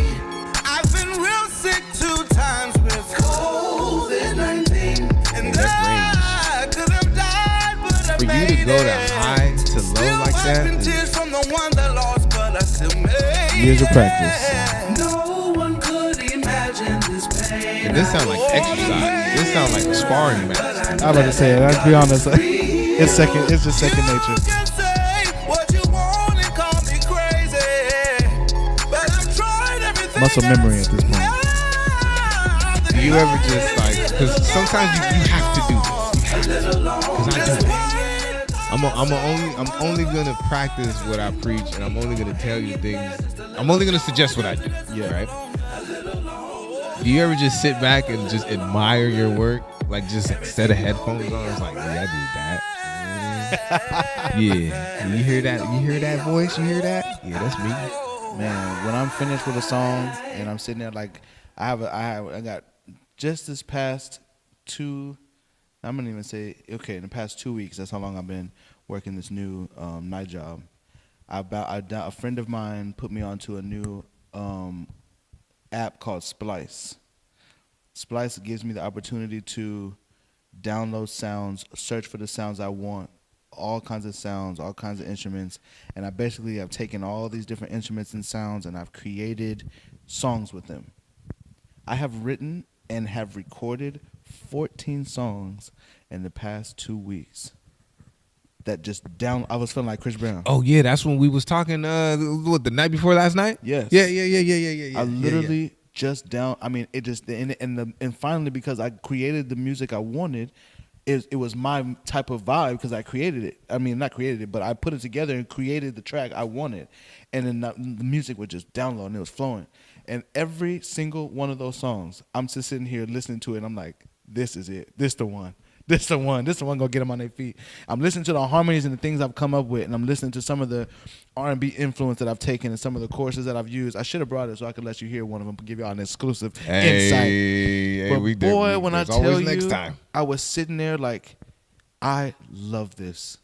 S4: I've been real sick 2 times with COVID-19, and I could have died, but I
S2: For you to
S4: made
S2: go to
S4: it.
S2: high to low
S4: Still
S2: like
S4: wiping
S2: that,
S4: tears from the one that lost, but I still made
S5: Years of practice.
S4: it. No one could imagine this pain.
S2: and this sound like exercise. This sound like a sparring match.
S5: I'm about to say it. I'll be honest. It's just second
S4: You
S5: nature.
S4: can say what you want and call me crazy, but I've tried everything.
S5: Muscle memory at this point.
S2: Do you ever just like, because sometimes you have to do this. Because I do it. I'm only gonna practice what I preach, and I'm only gonna tell you things. I'm only gonna suggest what I do.
S3: Yeah.
S2: Right. Do you ever just sit back and just admire your work? Like just set of headphones on. It's like, yeah, I did that. Yeah. You hear that? You hear that voice? You hear that? Yeah, that's me.
S3: Man, when I'm finished with a song and I'm sitting there like I got just this past I'm gonna even say in the past 2 weeks. That's how long I've been working this new night job. A friend of mine put me onto a new app called Splice. Splice gives me the opportunity to download sounds, search for the sounds I want, all kinds of sounds, all kinds of instruments, and I basically have taken all these different instruments and sounds and I've created songs with them. I have written and have recorded 14 songs in the past 2 weeks. That just I was feeling like Chris Brown.
S2: Oh yeah, that's when we was talking. The night before last night.
S3: Yes.
S2: Yeah.
S3: I literally just it just and finally, because I created the music I wanted, it was my type of vibe because I created it. I mean, not created it, but I put it together and created the track I wanted, and then the music would just download and it was flowing. And every single one of those songs, I'm just sitting here listening to it and I'm like, this is it. This the one. This the one gonna get them on their feet. I'm listening to the harmonies and the things I've come up with, and I'm listening to some of the R&B influence that I've taken and some of the courses that I've used. I should have brought it so I could let you hear one of them, give y'all an exclusive insight. But when I tell you, I was sitting there like, I love this.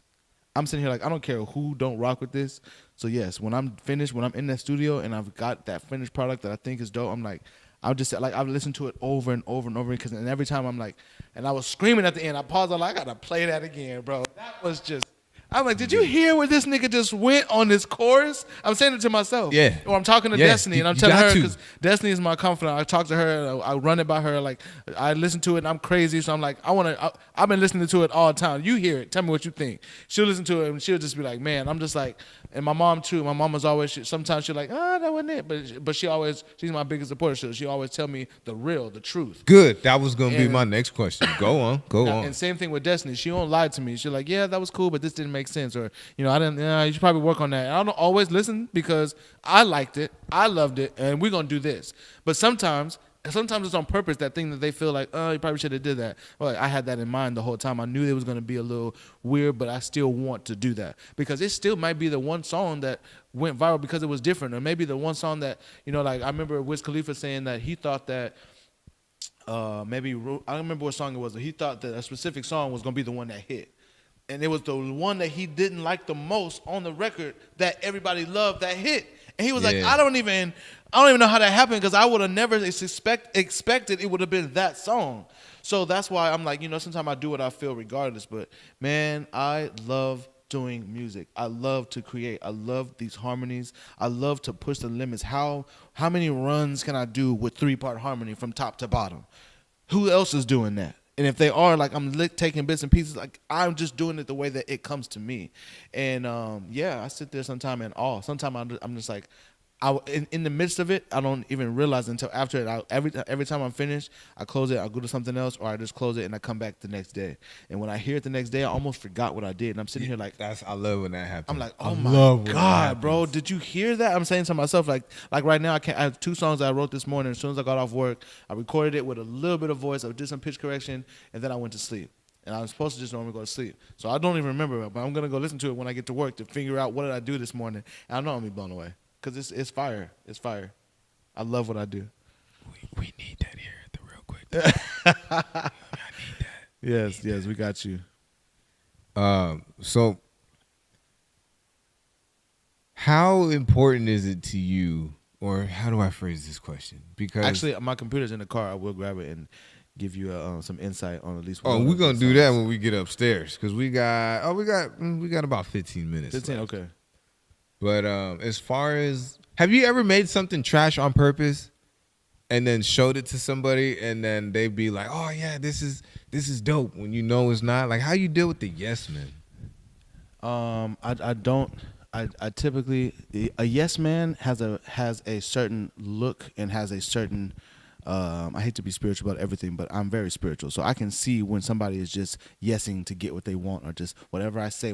S3: I'm sitting here like, I don't care who don't rock with this. So yes, when I'm finished, when I'm in that studio and I've got that finished product that I think is dope, I'm like, I've listened to it over and over and over because every time I'm like, and I was screaming at the end. I paused. I'm like, I gotta play that again, bro. That was just. I'm like, did you hear where this nigga just went on this chorus? I'm saying it to myself.
S2: Yeah.
S3: Or I'm talking to Destiny and I'm telling her because Destiny is my confidant. I talk to her. I run it by her. Like I listen to it and I'm crazy. So I'm like, I've been listening to it all the time. You hear it. Tell me what you think. She'll listen to it and she'll just be like, man. I'm just like, and my mom too. My mom was always. Sometimes she's like, that wasn't it. But she's my biggest supporter. So she always tell me the real, the truth.
S2: Good. That was gonna be my next question. Go on.
S3: And same thing with Destiny. She won't lie to me. She's like, yeah, that was cool, but this didn't make sense. Or I didn't. You should probably work on that. And I don't always listen because I liked it, I loved it, and we're gonna do this. But sometimes it's on purpose. That thing that they feel like, you probably should have did that. Well, I had that in mind the whole time. I knew it was gonna be a little weird, but I still want to do that because it still might be the one song that went viral because it was different, or maybe the one song that like I remember Wiz Khalifa saying that he thought that. I don't remember what song it was. But he thought that a specific song was gonna be the one that hit. And it was the one that he didn't like the most on the record that everybody loved that hit. And he was like, I don't even know how that happened because I would have never expected it would have been that song. So that's why I'm like, sometimes I do what I feel regardless. But man, I love doing music. I love to create. I love these harmonies. I love to push the limits. How many runs can I do with 3-part harmony from top to bottom? Who else is doing that? And if they are, like, I'm taking bits and pieces, like, I'm just doing it the way that it comes to me. And, I sit there sometime in awe. Sometimes I'm just like, in the midst of it, I don't even realize until after it. Every time I'm finished, I close it, I'll go to something else, or I just close it and I come back the next day. And when I hear it the next day, I almost forgot what I did. And I'm sitting here like,
S2: I love when that happens.
S3: I'm like, oh my God, bro, did you hear that? I'm saying to myself, like right now, I have 2 songs that I wrote this morning. As soon as I got off work, I recorded it with a little bit of voice. I did some pitch correction, and then I went to sleep. And I was supposed to just normally go to sleep. So I don't even remember it, but I'm going to go listen to it when I get to work to figure out what did I do this morning. And I know I'm going to be blown away. Because it's fire. It's fire. I love what I do.
S2: We need that here at the Real Quick. I need that.
S3: Yes, we got you.
S2: So how important is it to you, or how do I phrase this question? Because
S3: actually, my computer's in the car. I will grab it and give you some insight on at least one.
S2: Oh, we're gonna do that when we get upstairs because we got about 15 minutes.
S3: 15,
S2: left.
S3: okay.
S2: But as far as, have you ever made something trash on purpose and then showed it to somebody and then they'd be like, oh yeah, this is dope, when you know it's not? Like, how you deal with the yes men?
S3: I typically, a yes man has a certain look and has a certain I hate to be spiritual about everything, but I'm very spiritual. So I can see when somebody is just yesing to get what they want, or just whatever I say.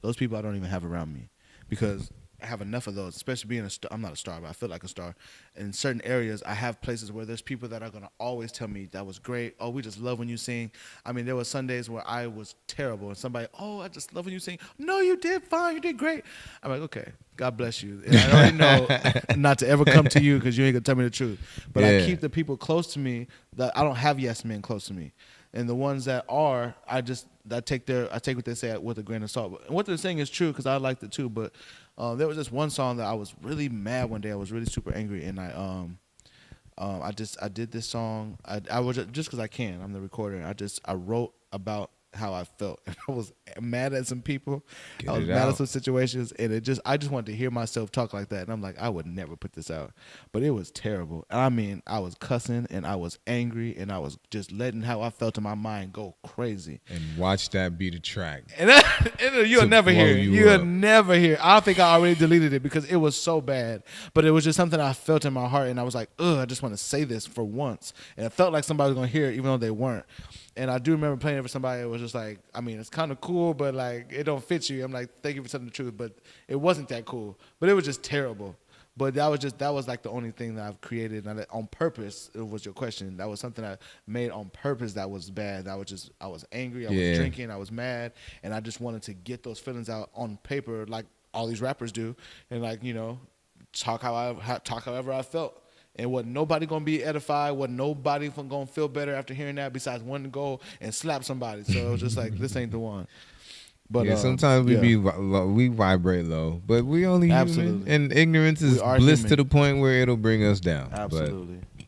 S3: Those people I don't even have around me, because I have enough of those, especially being a star. I'm not a star, but I feel like a star. In certain areas, I have places where there's people that are going to always tell me, that was great. Oh, we just love when you sing. I mean, there were Sundays where I was terrible, and somebody, oh, I just love when you sing. No, you did fine. You did great. I'm like, okay, God bless you. And I already know not to ever come to you because you ain't going to tell me the truth. But I keep the people close to me that I don't have yes men close to me. And the ones that are, I take what they say with a grain of salt. And what they're saying is true because I liked it too. But there was this one song that I was really mad one day. I was really super angry, and I did this song. I was just because I can. I'm the recorder. I wrote about how I felt, and I was mad at some people. I was mad at some situations, and I just wanted to hear myself talk like that. And I'm like, I would never put this out, but it was terrible. I mean, I was cussing, and I was angry, and I was just letting how I felt in my mind go crazy.
S2: And watch that be the track.
S3: And you'll never hear it. You'll never hear it. I think I already deleted it because it was so bad. But it was just something I felt in my heart, and I was like, ugh, I just want to say this for once. And it felt like somebody was going to hear it, even though they weren't. And I do remember playing it for somebody that was just like, I mean, it's kind of cool, but like, it don't fit you. I'm like, thank you for telling the truth. But it wasn't that cool. But it was just terrible. But that was like the only thing that I've created on purpose. It was your question. That was something I made on purpose that was bad. I was angry. I was drinking. I was mad. And I just wanted to get those feelings out on paper like all these rappers do. And like, you know, talk however I felt. And wasn't nobody gonna be edified, wasn't nobody gonna feel better after hearing that besides one to go and slap somebody. So it was just like, this ain't the one. But
S2: sometimes we vibrate low, but we only human, and ignorance is bliss human. To the point where it'll bring us down.
S3: Absolutely.
S2: But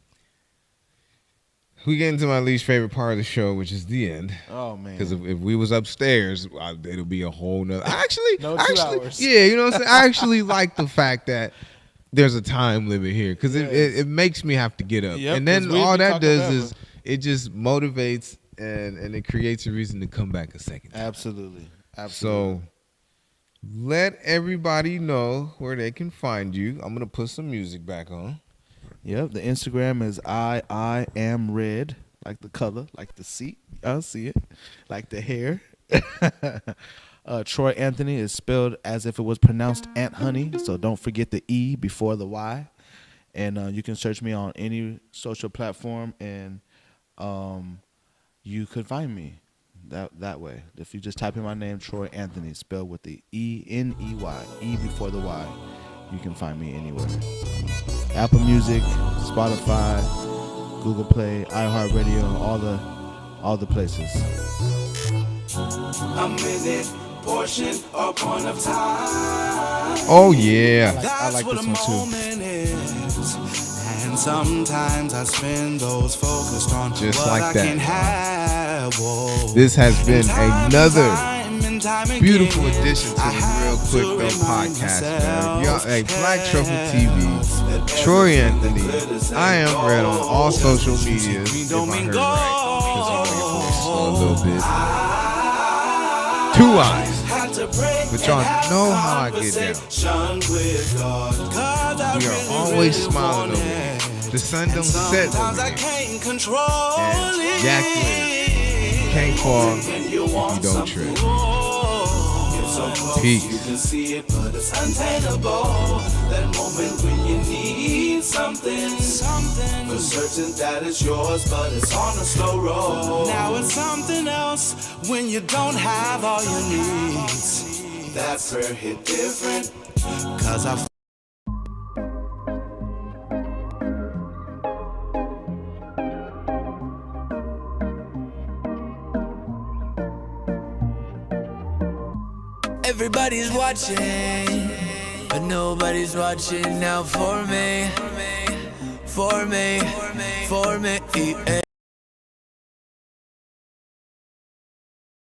S2: we get into my least favorite part of the show, which is the end.
S3: Oh man!
S2: Because if we was upstairs, it'll be a whole nother. Actually,
S3: 2 hours.
S2: Yeah, you know what I'm saying. I actually like the fact that there's a time limit here because it makes me have to get up.
S3: Yep,
S2: and then all that does is it just motivates and it creates a reason to come back a second time.
S3: Absolutely.
S2: So let everybody know where they can find you. I'm going to put some music back on.
S3: Yep. The Instagram is I am red, like the color, like the seat. I'll see it. Like the hair. Troy Anthony is spelled as if it was pronounced Ant Honey, so don't forget the E before the Y. And you can search me on any social platform, and you could find me that way. If you just type in my name, Troy Anthony, spelled with the E-N-E-Y, E before the Y, you can find me anywhere. Apple Music, Spotify, Google Play, iHeartRadio, all the places.
S4: A minute, portion, or point of time.
S2: Oh yeah,
S3: I like this one too.
S4: And sometimes I spend those focused on
S2: just
S4: what
S2: like
S4: I
S2: that.
S4: can have. Whoa.
S2: This has been another beautiful addition to the Real Quick Though podcast, man. Y'all, hey, Black Truffle TV, Troy Anthony. I am Red on all social medias. If I heard right, because you know your voice slow a little bit. 2 eyes. But y'all know how I get down. We are always smiling over here. The sun don't set over here. And Jack you can't fall if you don't trip. Peace.
S4: You can see it, but it's untenable. That moment when you need something for certain that is yours, but it's on a slow roll. Now it's something else when you don't have all your needs. That prayer hit different, 'cause I
S6: Everybody's watching, but nobody's watching out for me, for me, for me.